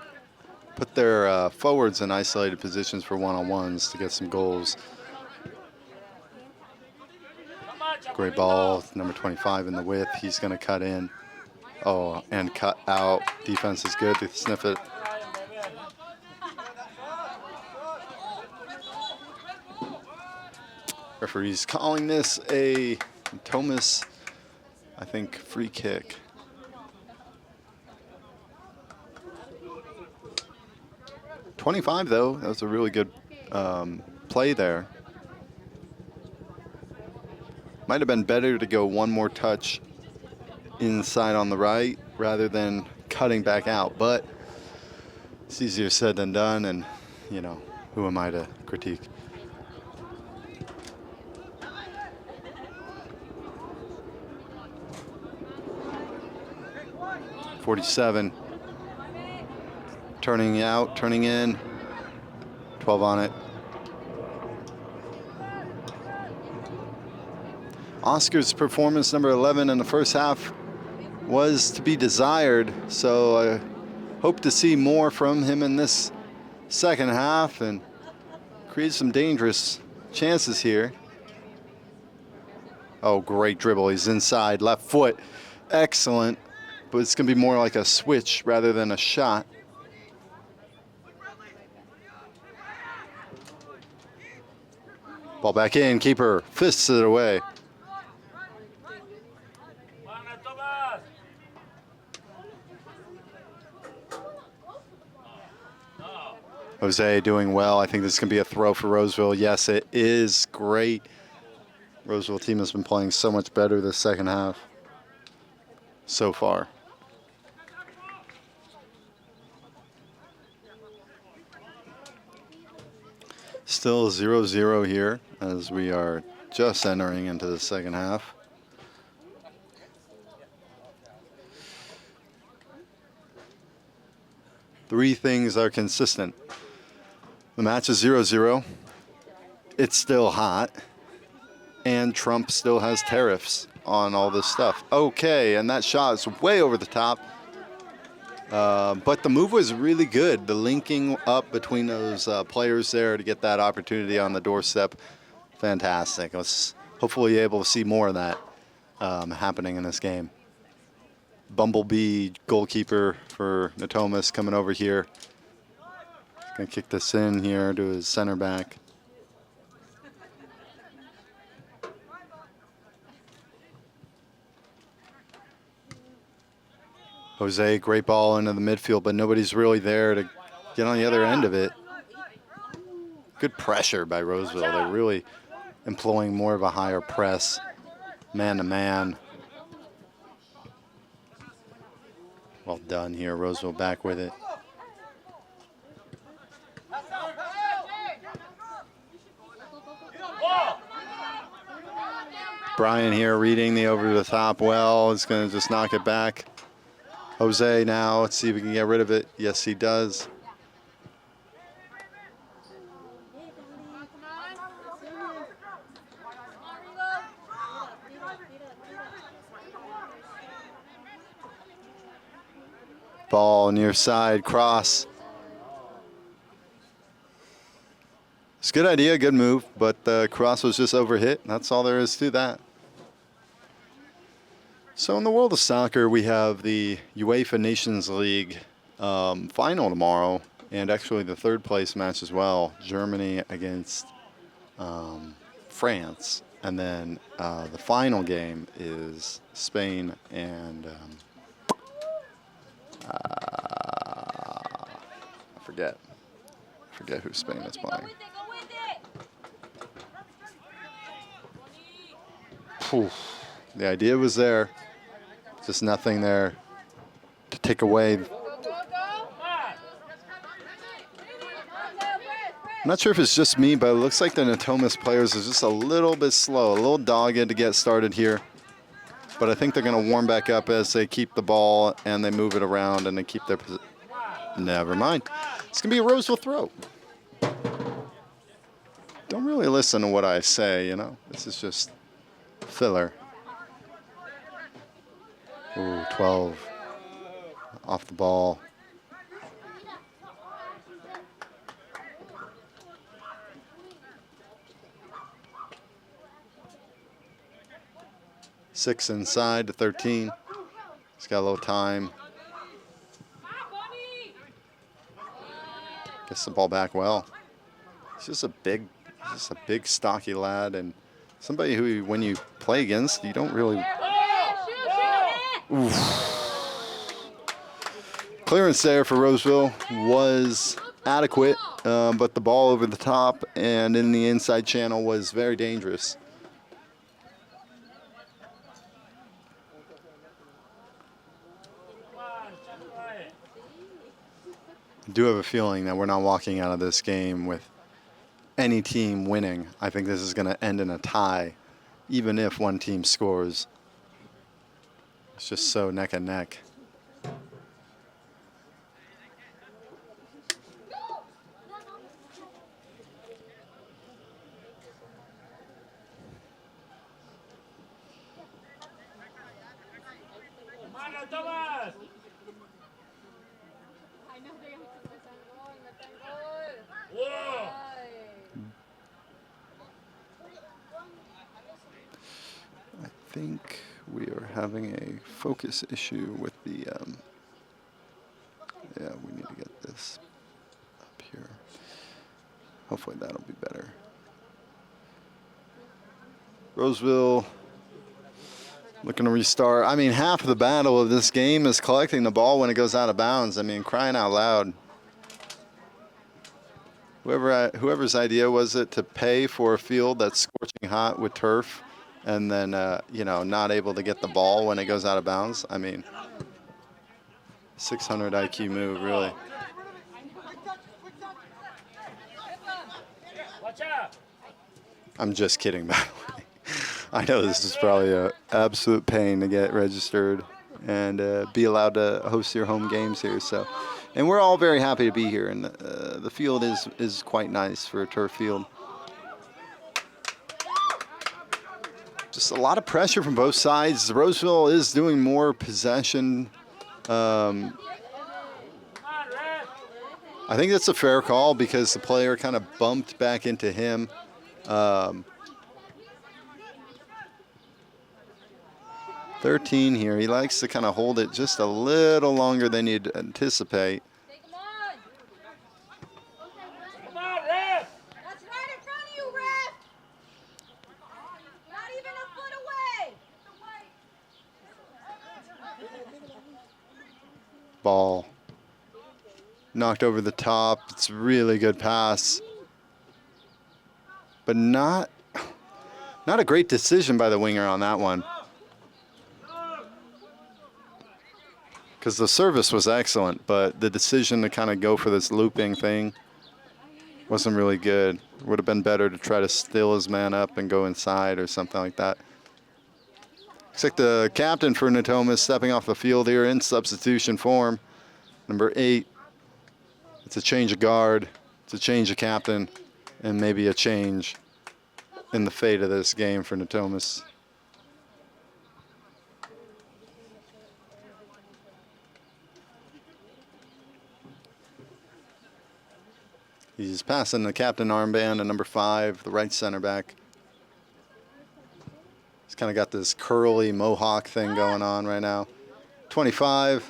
put their forwards in isolated positions for one-on-ones to get some goals. Great ball, number 25 in the width. He's going to cut in. Oh, and cut out. Defense is good to sniff it. Referee's calling this a Natomas, I think, free kick. .25 though, that was a really good play there. Might have been better to go one more touch inside on the right rather than cutting back out, but it's easier said than done, and you know, who am I to critique? .47, turning out, turning in, 12 on it. Oscar's performance, number 11 in the first half, was to be desired, so I hope to see more from him in this second half and create some dangerous chances here. Oh, great dribble. He's inside, left foot. Excellent. But it's going to be more like a switch rather than a shot. Ball back in, keeper fists it away. Jose doing well. I think this is going to be a throw for Roseville. Yes, it is great. Roseville team has been playing so much better this second half so far. Still 0-0 here as we are just entering into the second half. Three things are consistent. The match is 0-0. It's still hot. And Trump still has tariffs on all this stuff. Okay, and that shot is way over the top. But the move was really good. The linking up between those players there to get that opportunity on the doorstep, fantastic. I was hopefully able to see more of that happening in this game. Bumblebee goalkeeper for Natomas coming over here. Gonna kick this in here to his center back. Jose, great ball into the midfield, but nobody's really there to get on the other end of it. Good pressure by Roseville. They're really employing more of a higher press, man-to-man. Well done here, Roseville back with it. Brian here reading the over-the-top well. Is going to just knock it back. Jose now, let's see if we can get rid of it. Yes, he does. Ball near side, cross. It's a good idea, good move, but the cross was just overhit. That's all there is to that. So in the world of soccer, we have the UEFA Nations League final tomorrow, and actually the third place match as well. Germany against France. And then the final game is Spain and I forget who Spain is playing. Whew. The idea was there, just nothing there to take away. I'm not sure if it's just me, but it looks like the Natomas players are just a little bit slow, a little dogged to get started here. But I think they're going to warm back up as they keep the ball and they move it around and they keep their position. Never mind. It's going to be a Roseville throw. Don't really listen to what I say, you know. This is just filler. Ooh, 12 off the ball. Six inside to 13. He's got a little time. Gets the ball back well. He's just a big, stocky lad, and somebody who, when you play against, you don't really. Oof. Clearance there for Roseville was adequate, but the ball over the top and in the inside channel was very dangerous. I do have a feeling that we're not walking out of this game with any team winning. I think this is going to end in a tie, even if one team scores. It's just so neck and neck. Natomas! I think we are having a focus issue with the, yeah, we need to get this up here. Hopefully that'll be better. Roseville looking to restart. I mean, half of the battle of this game is collecting the ball when it goes out of bounds. I mean, crying out loud. Whoever's idea was it to pay for a field that's scorching hot with turf and then, you know, not able to get the ball when it goes out of bounds? I mean, 600 IQ move, really. I'm just kidding, by the way. I know this is probably an absolute pain to get registered and be allowed to host your home games here. So, and we're all very happy to be here, and the field is quite nice for a turf field. Just a lot of pressure from both sides. Roseville is doing more possession. I think that's a fair call because the player kind of bumped back into him. 13 here. He likes to kind of hold it just a little longer than you'd anticipate. Come on, ref! That's right in front of you, ref! Not even a foot away! Ball knocked over the top. It's a really good pass, but not a great decision by the winger on that one. Because the service was excellent, but the decision to kind of go for this looping thing wasn't really good. Would have been better to try to still his man up and go inside or something like that. Looks like the captain for Natomas stepping off the field here in substitution form. Number 8. It's a change of guard. It's a change of captain. And maybe a change in the fate of this game for Natomas. He's passing the captain armband to number 5, the right center back. He's kind of got this curly mohawk thing going on right now. 25.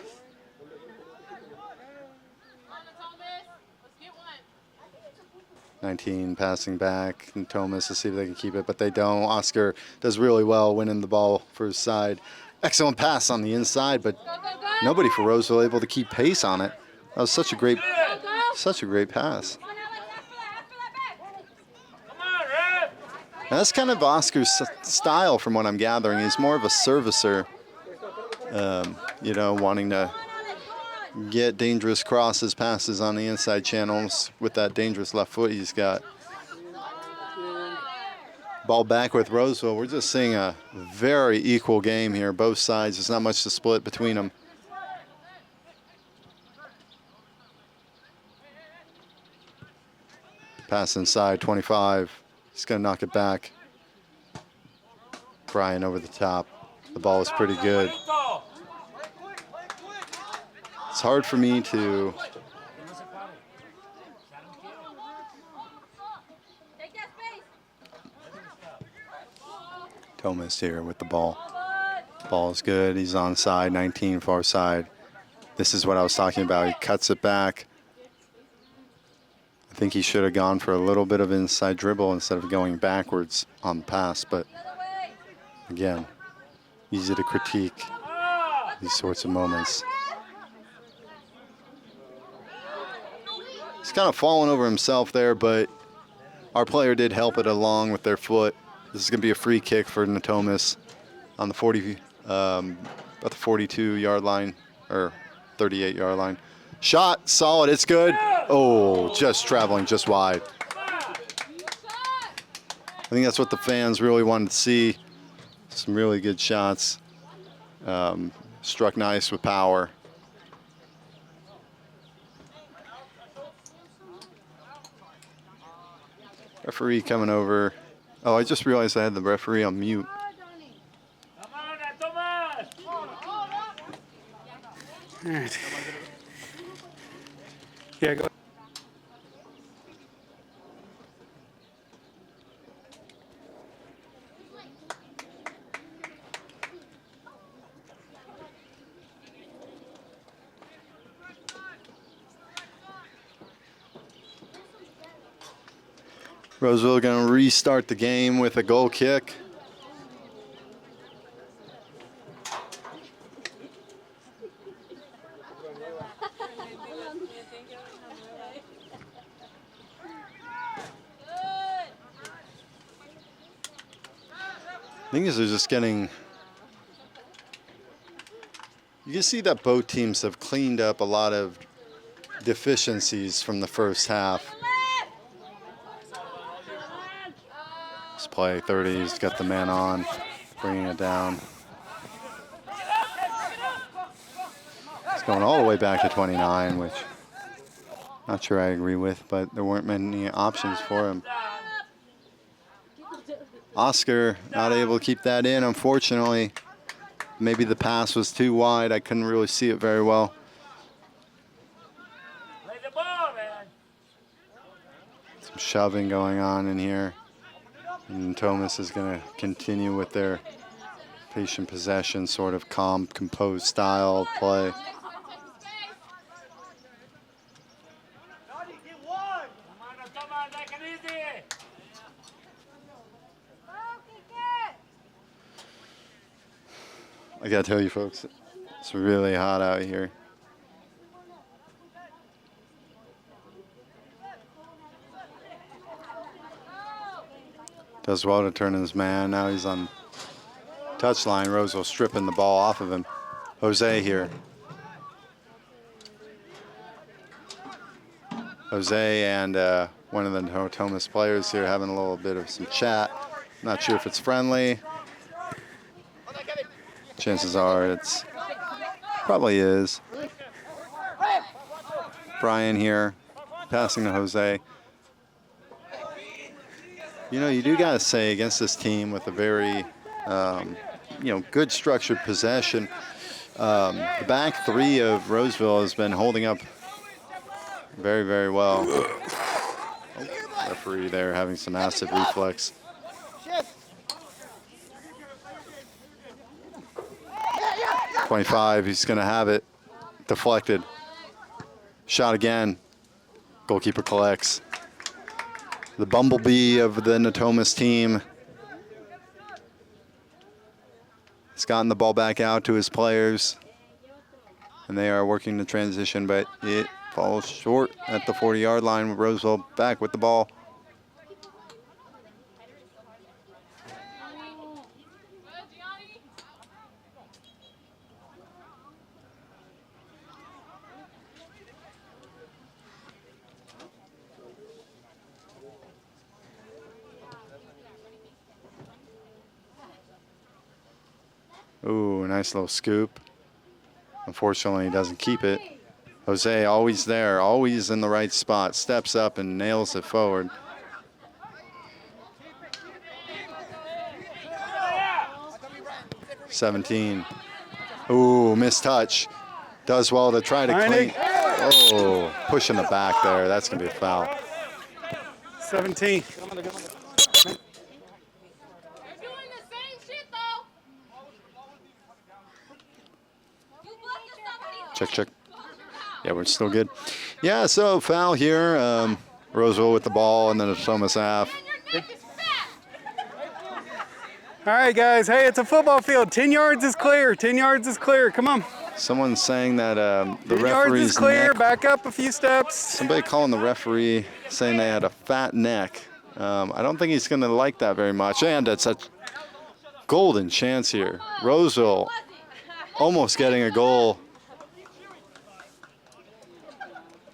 (19) passing back. And Thomas to see if they can keep it, but they don't. Oscar does really well winning the ball for his side. Excellent pass on the inside, but nobody for Roseville able to keep pace on it. That was such a great pass. And that's kind of Oscar's style from what I'm gathering. He's more of a servicer, you know, wanting to get dangerous crosses, passes on the inside channels with that dangerous left foot he's got. Ball back with Roseville. We're just seeing a very equal game here. Both sides, there's not much to split between them. Pass inside, 25. He's going to knock it back. Brian over the top. The ball is pretty good. It's hard for me to Thomas here with the ball. Ball is good. He's onside, 19 far side. This is what I was talking about. He cuts it back. I think he should have gone for a little bit of inside dribble instead of going backwards on the pass, but again, easy to critique these sorts of moments. He's kind of fallen over himself there, but our player did help it along with their foot. This is going to be a free kick for Natomas on the about the 42-yard line, or 38-yard line. Shot, solid, it's good. Oh, just traveling just wide. I think that's what the fans really wanted to see. Some really good shots. Struck nice with power. Referee coming over. Oh, I just realized I had the referee on mute. All right. Yeah, go. Roseville going to restart the game with a goal kick. I think they're just getting, you can see that both teams have cleaned up a lot of deficiencies from the first half. This play, 30, he's got the man on, bringing it down. It's going all the way back to 29, which I'm not sure I agree with, but there weren't many options for him. Oscar not able to keep that in, unfortunately. Maybe the pass was too wide. I couldn't really see it very well. Some shoving going on in here. And Thomas is going to continue with their patient possession, sort of calm, composed style of play. I gotta tell you folks, it's really hot out here. Does well to turn his man. Now he's on touchline. Roseville stripping the ball off of him. Jose here. Jose and one of the Natomas players here having a little bit of some chat. Not sure if it's friendly. Chances are it's probably is. Brian here, passing to Jose. You know, you do gotta say against this team with a very, you know, good structured possession. The back three of Roseville has been holding up very, very well. Oh, referee there having some massive reflex. 25, he's gonna have it. Deflected. Shot again. Goalkeeper collects. The bumblebee of the Natomas team has gotten the ball back out to his players. And they are working the transition, but it falls short at the 40-yard line with Roseville back with the ball. Ooh, nice little scoop. Unfortunately, he doesn't keep it. Jose always there, always in the right spot, steps up and nails it forward. $17. Ooh, missed touch. Does well to try to clean. Oh, pushing the back there. That's going to be a foul. 17. You're doing the same shit though. You busted somebody. Check, check. Yeah, we're still good. Yeah, so foul here. Roseville with the ball and then a Natomas half. And your neck is fat. All right, guys. Hey, it's a football field. 10 yards is clear. 10 yards is clear. Come on. Someone's saying that the 10 yards referee's is clear. neck. Back up a few steps. Somebody calling the referee saying they had a fat neck. I don't think he's going to like that very much. And it's a golden chance here. Roseville almost getting a goal.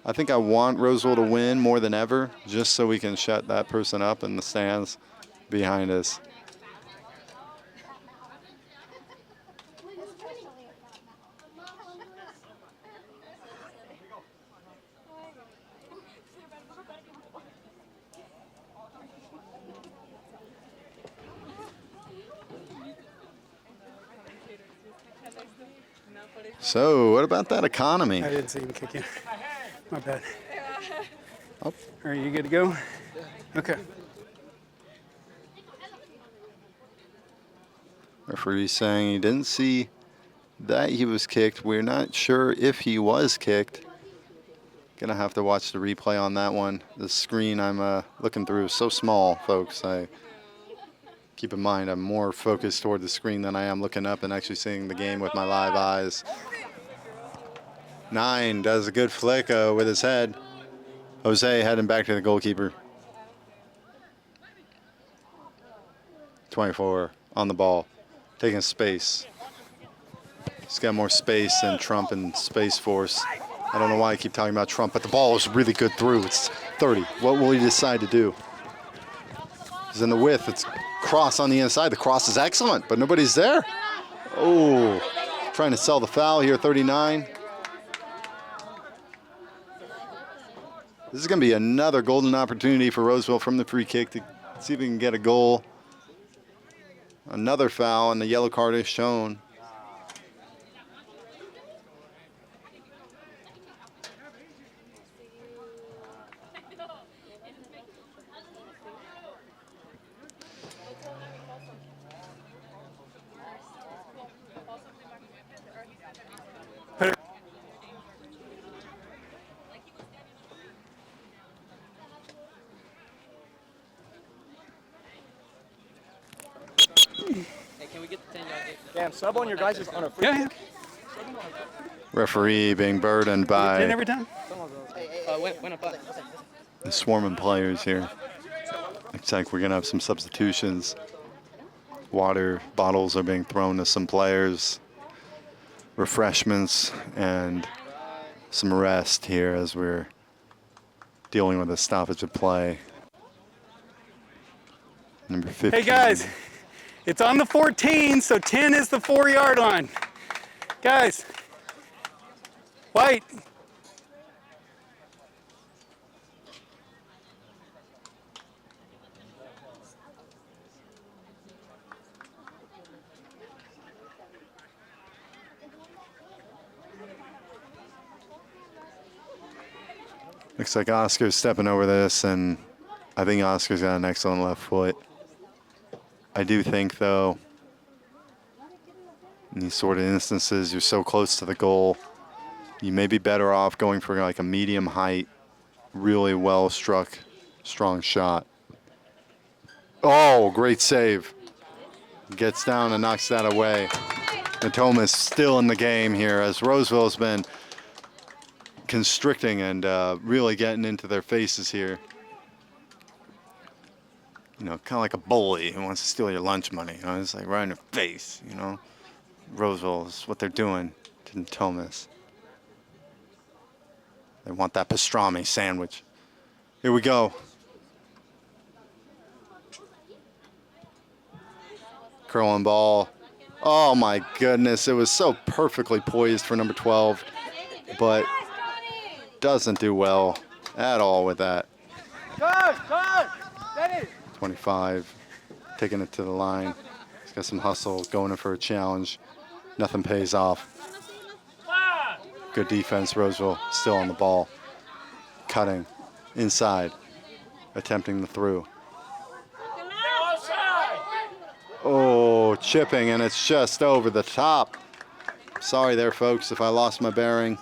I think I want Roseville to win more than ever, just so we can shut that person up in the stands behind us. So, what about that economy? I didn't see him kick in. My bad. Oh. Are you good to go? Okay. Referee saying he didn't see that he was kicked. We're not sure if he was kicked. Gonna have to watch the replay on that one. The screen I'm looking through is so small, folks. I keep in mind I'm more focused toward the screen than I am looking up and actually seeing the game with my live eyes. 9 does a good flick with his head. Jose heading back to the goalkeeper. 24 on the ball, taking space. He's got more space than Trump and Space Force. I don't know why I keep talking about Trump, but the ball is really good through. It's 30. What will he decide to do? He's in the width. It's cross on the inside. The cross is excellent, but nobody's there. Oh, trying to sell the foul here, 39. This is going to be another golden opportunity for Roseville from the free kick to see if we can get a goal. Another foul, and the yellow card is shown. Damn, sub on your guys on a free Yeah, yeah. Referee being burdened 10 by every time. the swarming players here. Looks like we're going to have some substitutions. Water bottles are being thrown to some players. Refreshments and some rest here as we're dealing with a stoppage of play. Number 15. Hey, guys. It's on the 14, so 10 is the 4-yard line. Guys, white. Looks like Oscar's stepping over this, and I think Oscar's got an excellent left foot. I do think, though, in these sort of instances, you're so close to the goal, you may be better off going for like a medium height, really well struck, strong shot. Oh, great save. Gets down and knocks that away. Natomas still in the game here as Roseville's been constricting and really getting into their faces here. You know, kind of like a bully who wants to steal your lunch money. You know, it's like right in your face, you know. Roseville is what they're doing to Natomas. They want that pastrami sandwich. Here we go. Curling ball. Oh my goodness, it was so perfectly poised for number 12, but doesn't do well at all with that. 25, taking it to the line. He's got some hustle, going in for a challenge. Nothing pays off. Good defense, Roseville still on the ball. Cutting inside, attempting the through. Oh, chipping, and it's just over the top. Sorry there, folks, if I lost my bearing.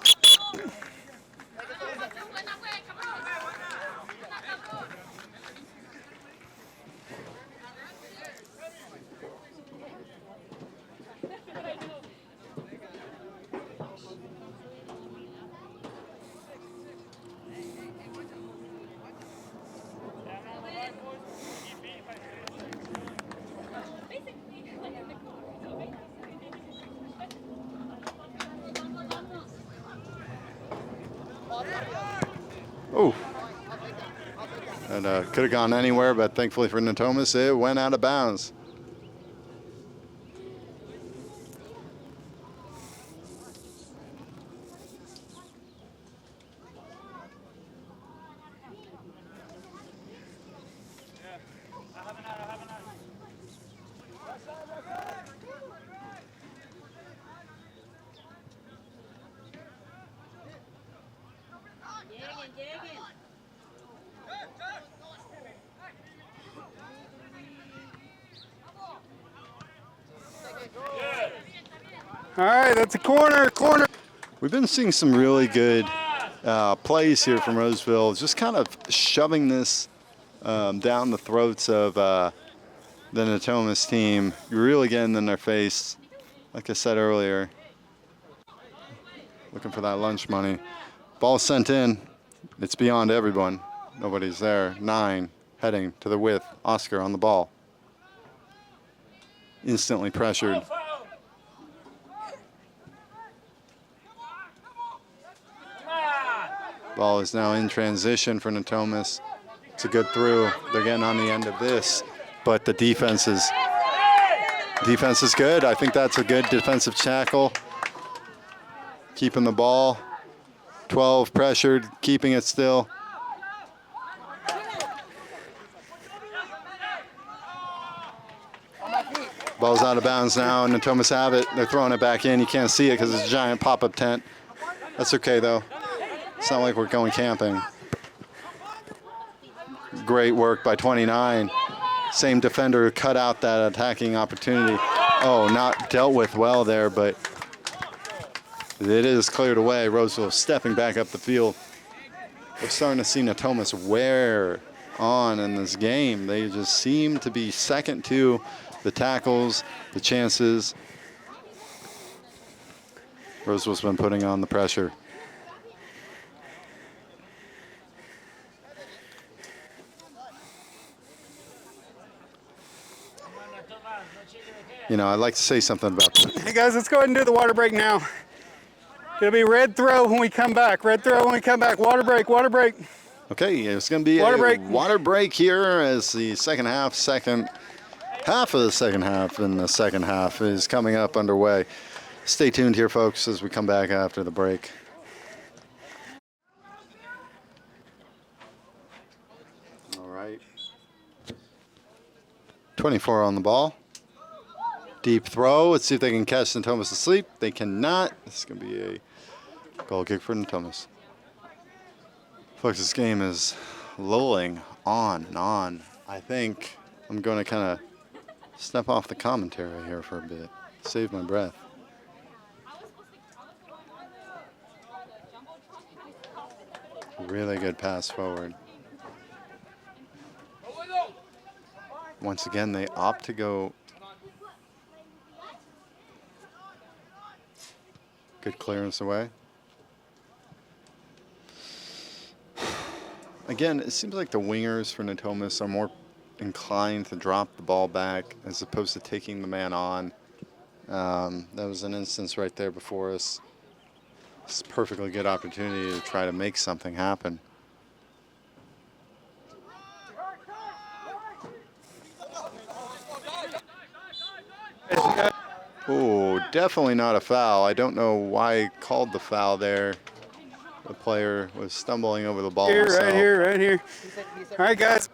Oh, and could have gone anywhere, but thankfully for Natomas, it went out of bounds. All right, that's a corner. We've been seeing some really good plays here from Roseville, just kind of shoving this down the throats of the Natomas team, really getting in their face. Like I said earlier, looking for that lunch money. Ball sent in. It's beyond everyone. Nobody's there. 9 heading to the width. Oscar on the ball. Instantly pressured. Ball is now in transition for Natomas. It's a good through. They're getting on the end of this, but the defense is good. I think that's a good defensive tackle. Keeping the ball. 12 pressured, keeping it still. Ball's out of bounds now. Natomas have it. They're throwing it back in. You can't see it because it's a giant pop-up tent. That's okay though. It's not like we're going camping. Great work by 29. Same defender cut out that attacking opportunity. Oh, not dealt with well there, but it is cleared away. Roseville stepping back up the field. We're starting to see Natomas wear on in this game. They just seem to be second to the tackles, the chances. Roseville's been putting on the pressure. You know, I'd like to say something about that. Hey guys, let's go ahead and do the water break now. It'll be red throw when we come back. Red throw when we come back. Water break, water break. Okay, it's going to be water break here as the second half of the second half in the second half is coming up underway. Stay tuned here, folks, as we come back after the break. All right. 24 on the ball. Deep throw. Let's see if they can catch Natomas asleep. They cannot. This is going to be a goal kick for Natomas. Folks, this game is lulling on and on. I think I'm going to kind of step off the commentary here for a bit. Save my breath. Really good pass forward. Once again, they opt to go. Good clearance away. Again, it seems like the wingers for Natomas are more inclined to drop the ball back as opposed to taking the man on. That was an instance right there before us. It's a perfectly good opportunity to try to make something happen. Oh, definitely not a foul. I don't know why he called the foul there. The player was stumbling over the ball Here, himself. right here, right here. All right, guys.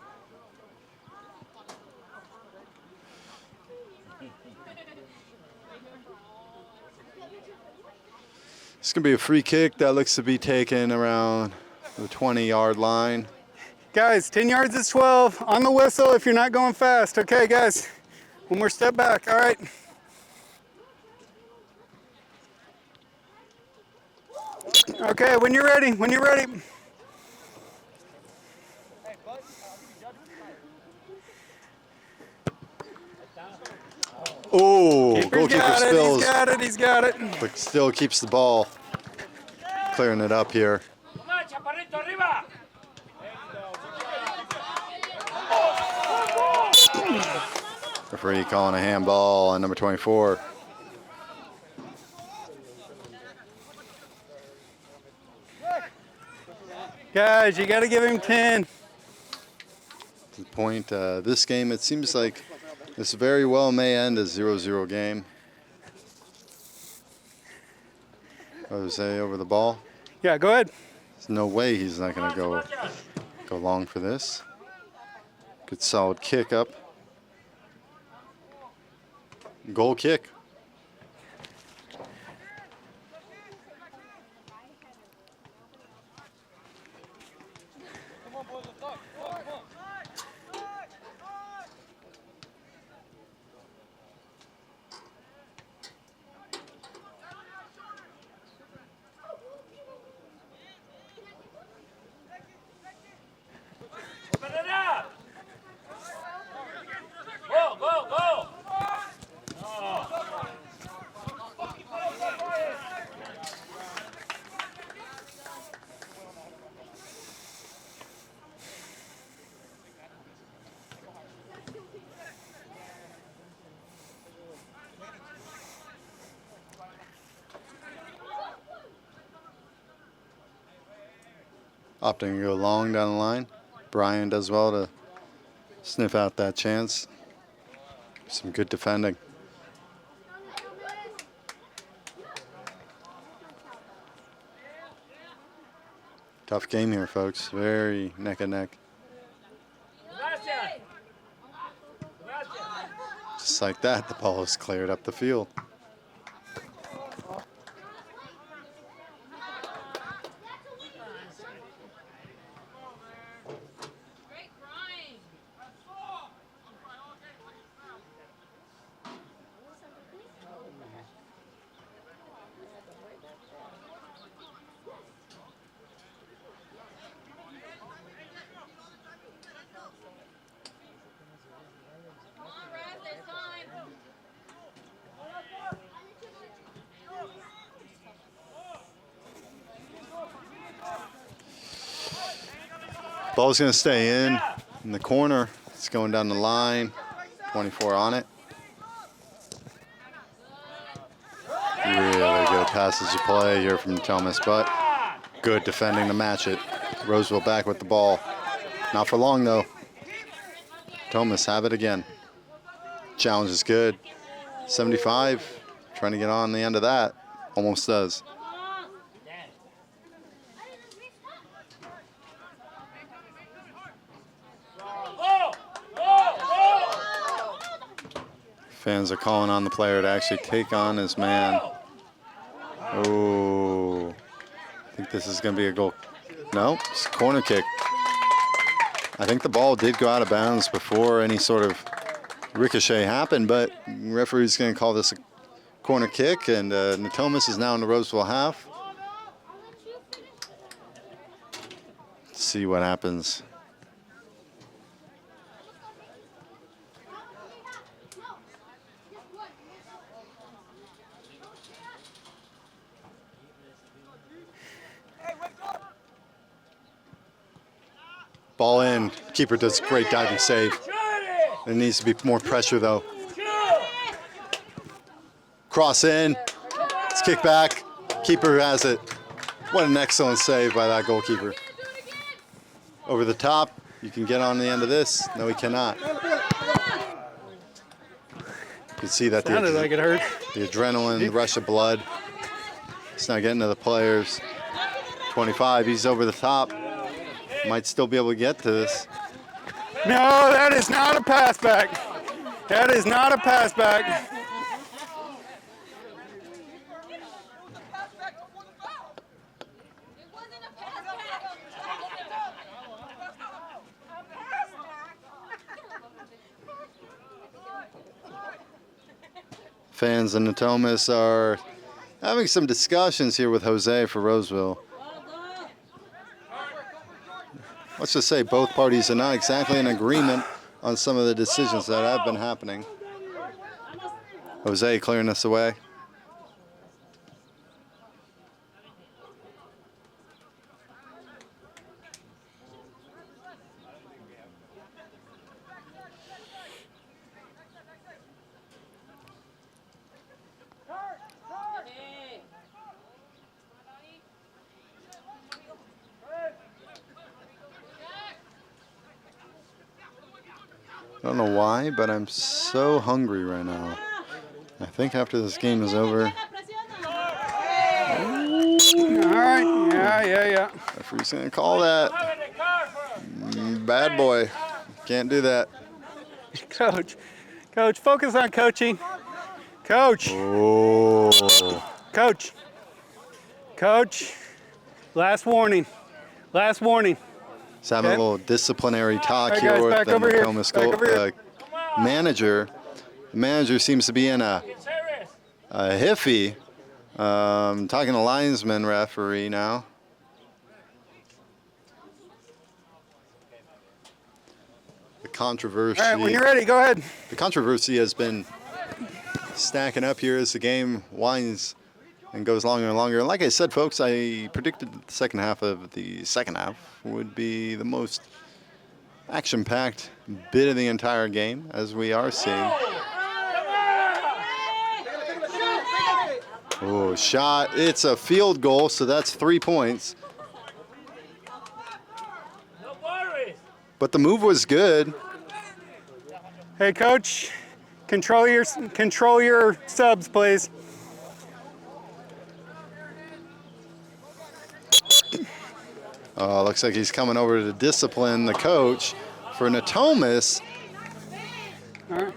It's going to be a free kick that looks to be taken around the 20-yard line. Guys, 10 yards is 12. On the whistle if you're not going fast. Okay, guys. One more step back. All right. Okay, when you're ready, when you're ready. Oh, goalkeeper He's spills, got it, he's got it. but still keeps the ball. Clearing it up here. Referee calling a handball on number 24. Guys, you got to give him 10. To the point, this game, it seems like this very well may end a 0-0 game. Jose over the ball. Yeah, go ahead. There's no way he's not going to go long for this. Good solid kick up. Goal kick. Opting to go long down the line. Brian does well to sniff out that chance. Some good defending. Tough game here, folks. Very neck and neck. Just like that, the ball is cleared up the field. Ball's going to stay in the corner. It's going down the line. 24 on it. Really good passage of play here from Natomas, but good defending to match it. Roseville back with the ball. Not for long, though. Natomas have it again. Challenge is good. 75, trying to get on the end of that. Almost does. Fans are calling on the player to actually take on his man. Oh, I think this is going to be a goal. No, it's a corner kick. I think the ball did go out of bounds before any sort of ricochet happened, but the referee's going to call this a corner kick, and Natomas is now in the Roseville half. Let's see what happens. Ball in. Keeper does a great diving save. There needs to be more pressure, though. Cross in. It's kick back. Keeper has it. What an excellent save by that goalkeeper. Over the top. You can get on the end of this. No, he cannot. You can see that Sounded like it hurt. the adrenaline, the rush of blood. It's not getting to the players. 25, he's over the top. Might still be able to get to this. No, that is not a pass back. That is not a pass back. Fans in Natomas are having some discussions here with Jose for Roseville. Let's just say both parties are not exactly in agreement on some of the decisions that have been happening. Jose clearing this away. I don't know why, but I'm so hungry right now. I think after this game is over. All right, yeah. Referee's gonna call that. Bad boy. Can't do that. Coach, focus on coaching. Coach, Oh. Coach, last warning. He's having a little disciplinary talk All right, here guys, with back the over here. Natomas Back over here. manager. The manager seems to be in a hiffy. Talking to linesman referee now. The controversy. All right, when you're ready, go ahead. The controversy has been stacking up here as the game winds and goes longer and longer. And like I said, folks, I predicted the second half would be the most action-packed bit of the entire game, as we are seeing. Oh, shot. It's a field goal, so that's 3 points. But the move was good. Hey, Coach, control your subs, please. Looks like he's coming over to discipline the coach for Natomas. All right.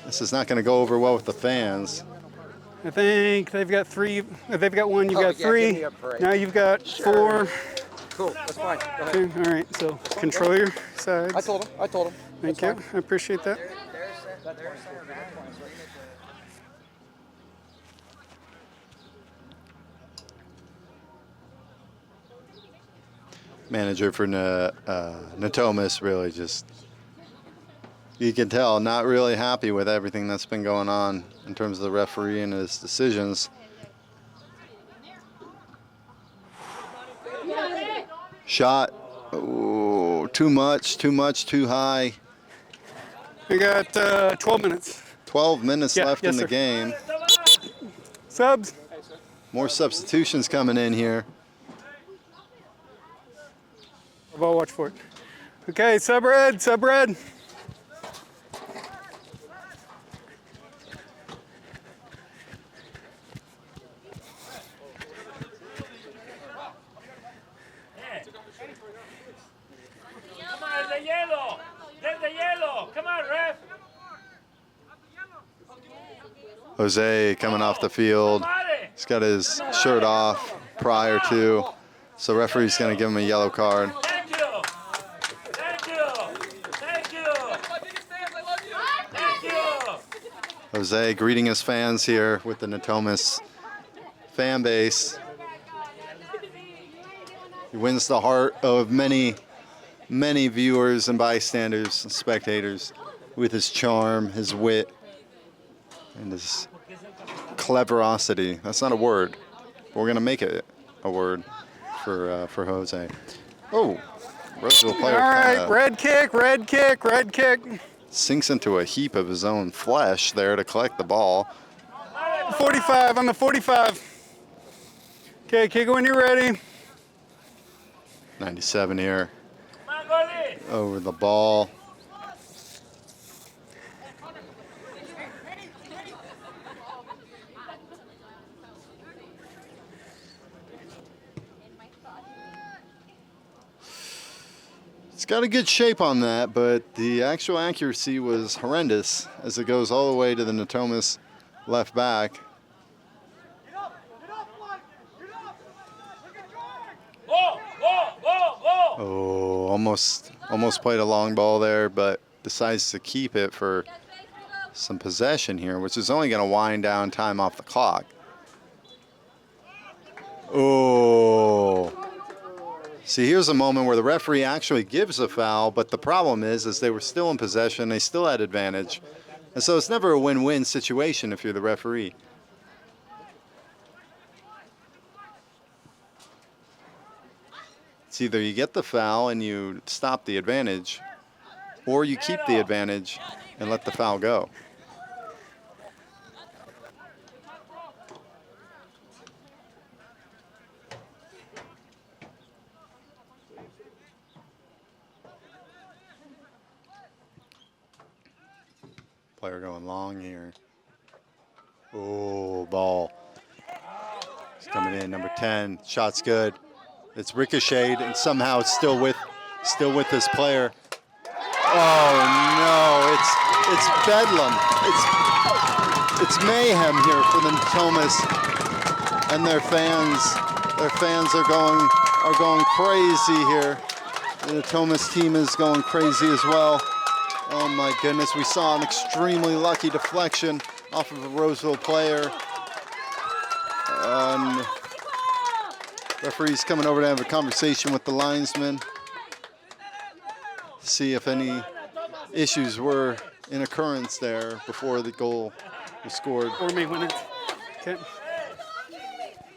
This is not going to go over well with the fans. I think they've got three. If they've got one, you've got yeah, three. give me a break. Now you've got four. Cool, that's fine. Go ahead. Two. All right, so control your sides. I told him. Thank you. I appreciate that. Manager for Natomas really just, you can tell, not really happy with everything that's been going on in terms of the referee and his decisions. Shot. Oh, too much, too high. We got 12 minutes. 12 minutes Yeah, left yes, in the sir. game. Subs. More substitutions coming in here. I'll watch for it. Okay, sub red. There's the yellow. Come on, ref. Jose coming off the field. He's got his shirt off prior to, so referee's going to give him a yellow card. Thank you. Thank you. Jose greeting his fans here with the Natomas fan base. He wins the heart of many viewers and bystanders and spectators with his charm, his wit, and his cleverosity. That's not a word, but we're gonna make it a word for Jose. Oh, Roseville player All right, kinda red kick. sinks into a heap of his own flesh there to collect the ball. 45 on the 45. Okay, kick it when you're ready. 97 here. Over the ball. He's got a good shape on that, but the actual accuracy was horrendous as it goes all the way to the Natomas left back. Oh, almost played a long ball there, but decides to keep it for some possession here, which is only going to wind down time off the clock. Oh. See, here's a moment where the referee actually gives a foul, but the problem is they were still in possession, they still had advantage. And so it's never a win-win situation if you're the referee. It's either you get the foul and you stop the advantage, or you keep the advantage and let the foul go. Player going long here. Oh, ball. It's coming in, number 10. Shot's good. It's ricocheted, and somehow it's still with this player. Oh no! It's bedlam. It's mayhem here for the Natomas and their fans. Their fans are going crazy here. The Natomas team is going crazy as well. Oh my goodness, we saw an extremely lucky deflection off of a Roseville player. Referee's coming over to have a conversation with the linesman. See if any issues were in occurrence there before the goal was scored. Or me when okay.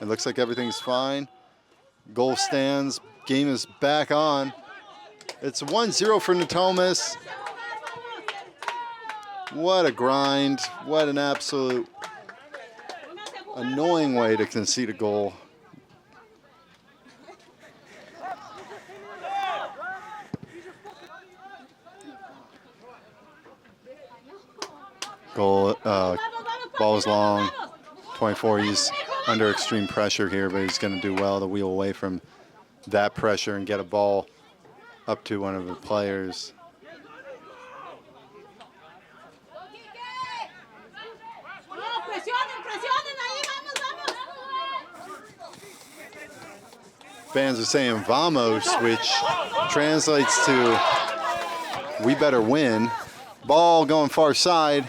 It looks like everything's fine. Goal stands, game is back on. It's 1-0 for Natomas. What a grind. What an absolute annoying way to concede a goal. Goal, ball is long. 24, he's under extreme pressure here, but he's going to do well to wheel away from that pressure and get a ball up to one of the players. Fans are saying vamos, which translates to we better win. Ball going far side.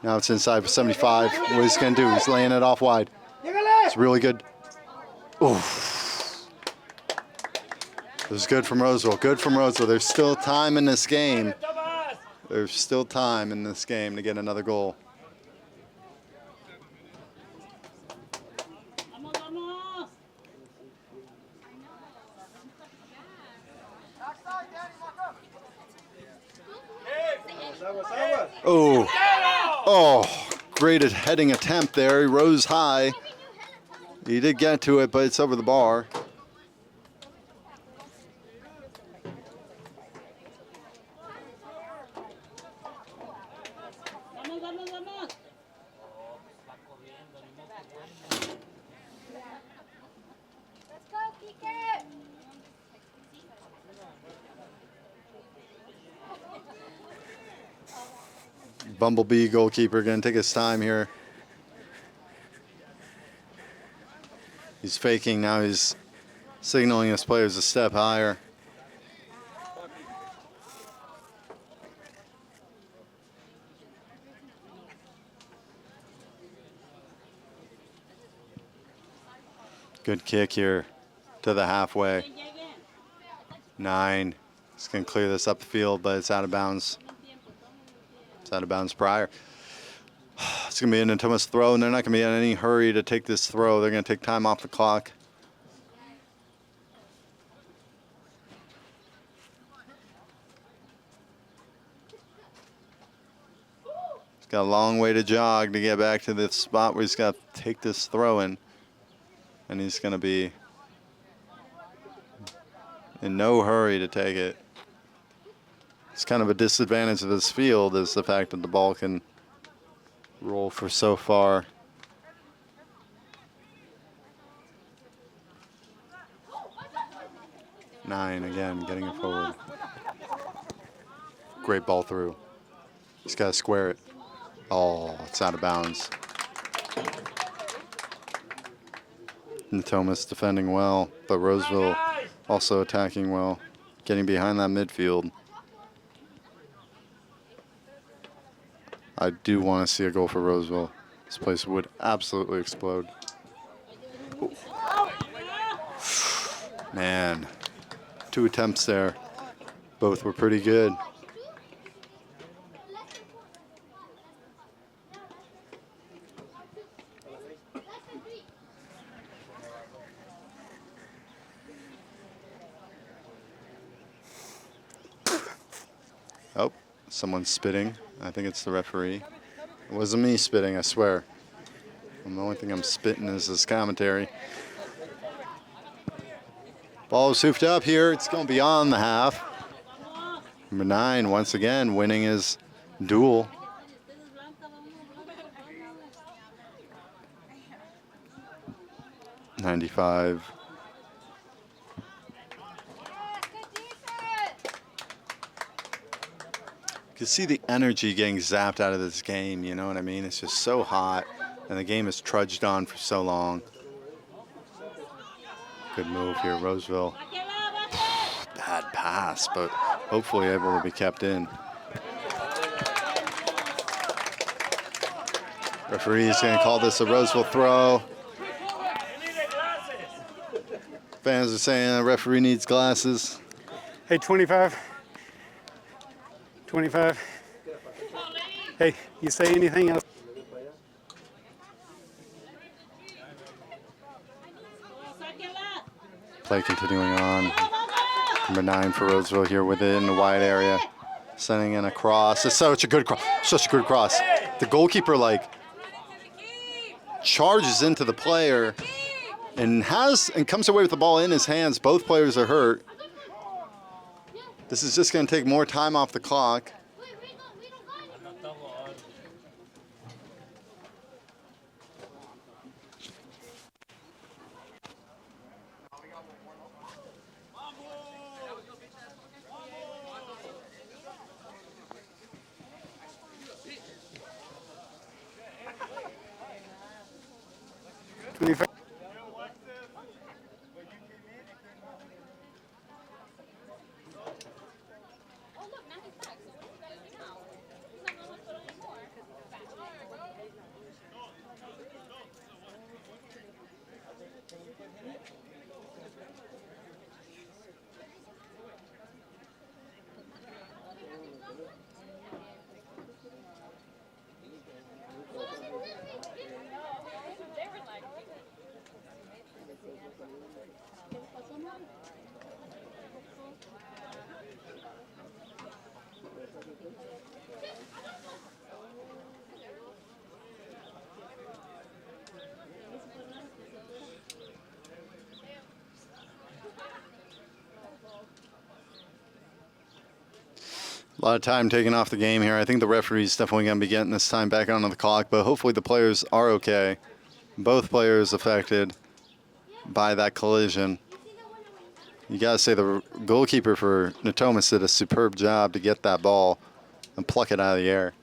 Now it's inside for 75. What he's going to do, he's laying it off wide. It's really good. Oof. It was good from Roseville. Good from Roseville. There's still time in this game. There's still time in this game to get another goal. Oh, oh, great heading attempt there. He rose high. He did get to it, but it's over the bar. Bumblebee goalkeeper going to take his time here. He's faking now. He's signaling his players a step higher. Good kick here to the halfway. 9. He's going to clear this up the field, but it's out of bounds. Out of bounds prior. It's going to be a Natomas throw, and they're not going to be in any hurry to take this throw. They're going to take time off the clock. He's got a long way to jog to get back to the spot where he's got to take this throw in. And he's going to be in no hurry to take it. It's kind of a disadvantage of this field is the fact that the ball can roll for so far. 9 again, getting it forward. Great ball through. He's got to square it. Oh, it's out of bounds. Natomas defending well, but Roseville also attacking well, getting behind that midfield. I do want to see a goal for Roseville. This place would absolutely explode. Man, 2 attempts there. Both were pretty good. Oh, someone's spitting. I think it's the referee. It wasn't me spitting, I swear. And the only thing I'm spitting is this commentary. Ball is hoofed up here. It's going beyond the half. Number 9, once again, winning his duel. '95. You can see the energy getting zapped out of this game, you know what I mean? It's just so hot, and the game has trudged on for so long. Good move here, Roseville. Bad pass, but hopefully able to be kept in. Referee is going to call this a Roseville throw. Fans are saying the referee needs glasses. Hey, 25. 25. Hey, you say anything else? Play continuing on. Number 9 for Roseville here within the wide area. Sending in a cross. It's such a good cross. Such a good cross. The goalkeeper like charges into the player and comes away with the ball in his hands. Both players are hurt. This is just going to take more time off the clock. A lot of time taken off the game here. I think the referee's definitely going to be getting this time back onto the clock, but hopefully the players are okay. Both players affected by that collision. You got to say the goalkeeper for Natomas did a superb job to get that ball and pluck it out of the air.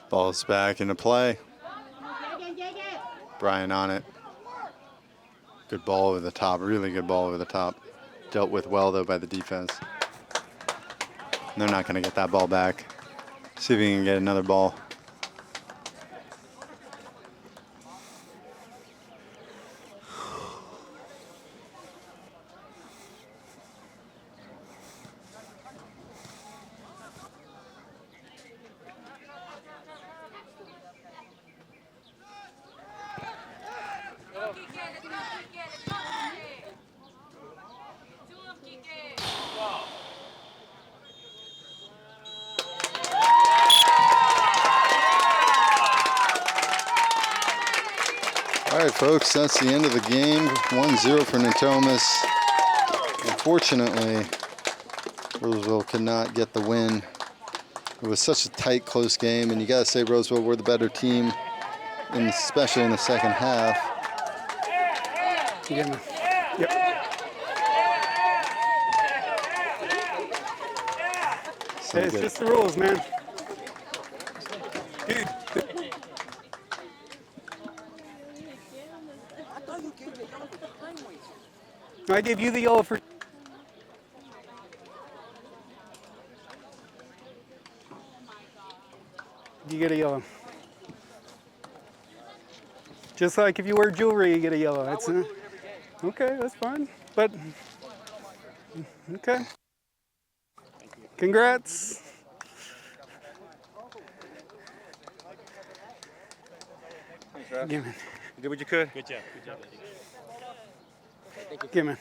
Ball's back into play. Brian on it. Good ball over the top, really good ball over the top. Dealt with well though by the defense. And they're not going to get that ball back. See if he can get another ball. All right, folks, that's the end of the game. 1-0 for Natomas. Unfortunately, Roseville could not get the win. It was such a tight, close game, and you got to say Roseville were the better team, and especially in the second half. Yep. So It's good. just the rules, man. Dude. I gave you the yellow for. You get a yellow. Just like if you wear jewelry, you get a yellow. It's okay, that's fine. But okay. Congrats. Thanks, Yeah, man. You did what you could. Good job. Yeah, man.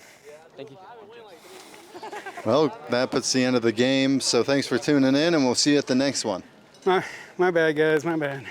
Well, that puts the end of the game. So thanks for tuning in, and we'll see you at the next one. My bad, guys. My bad.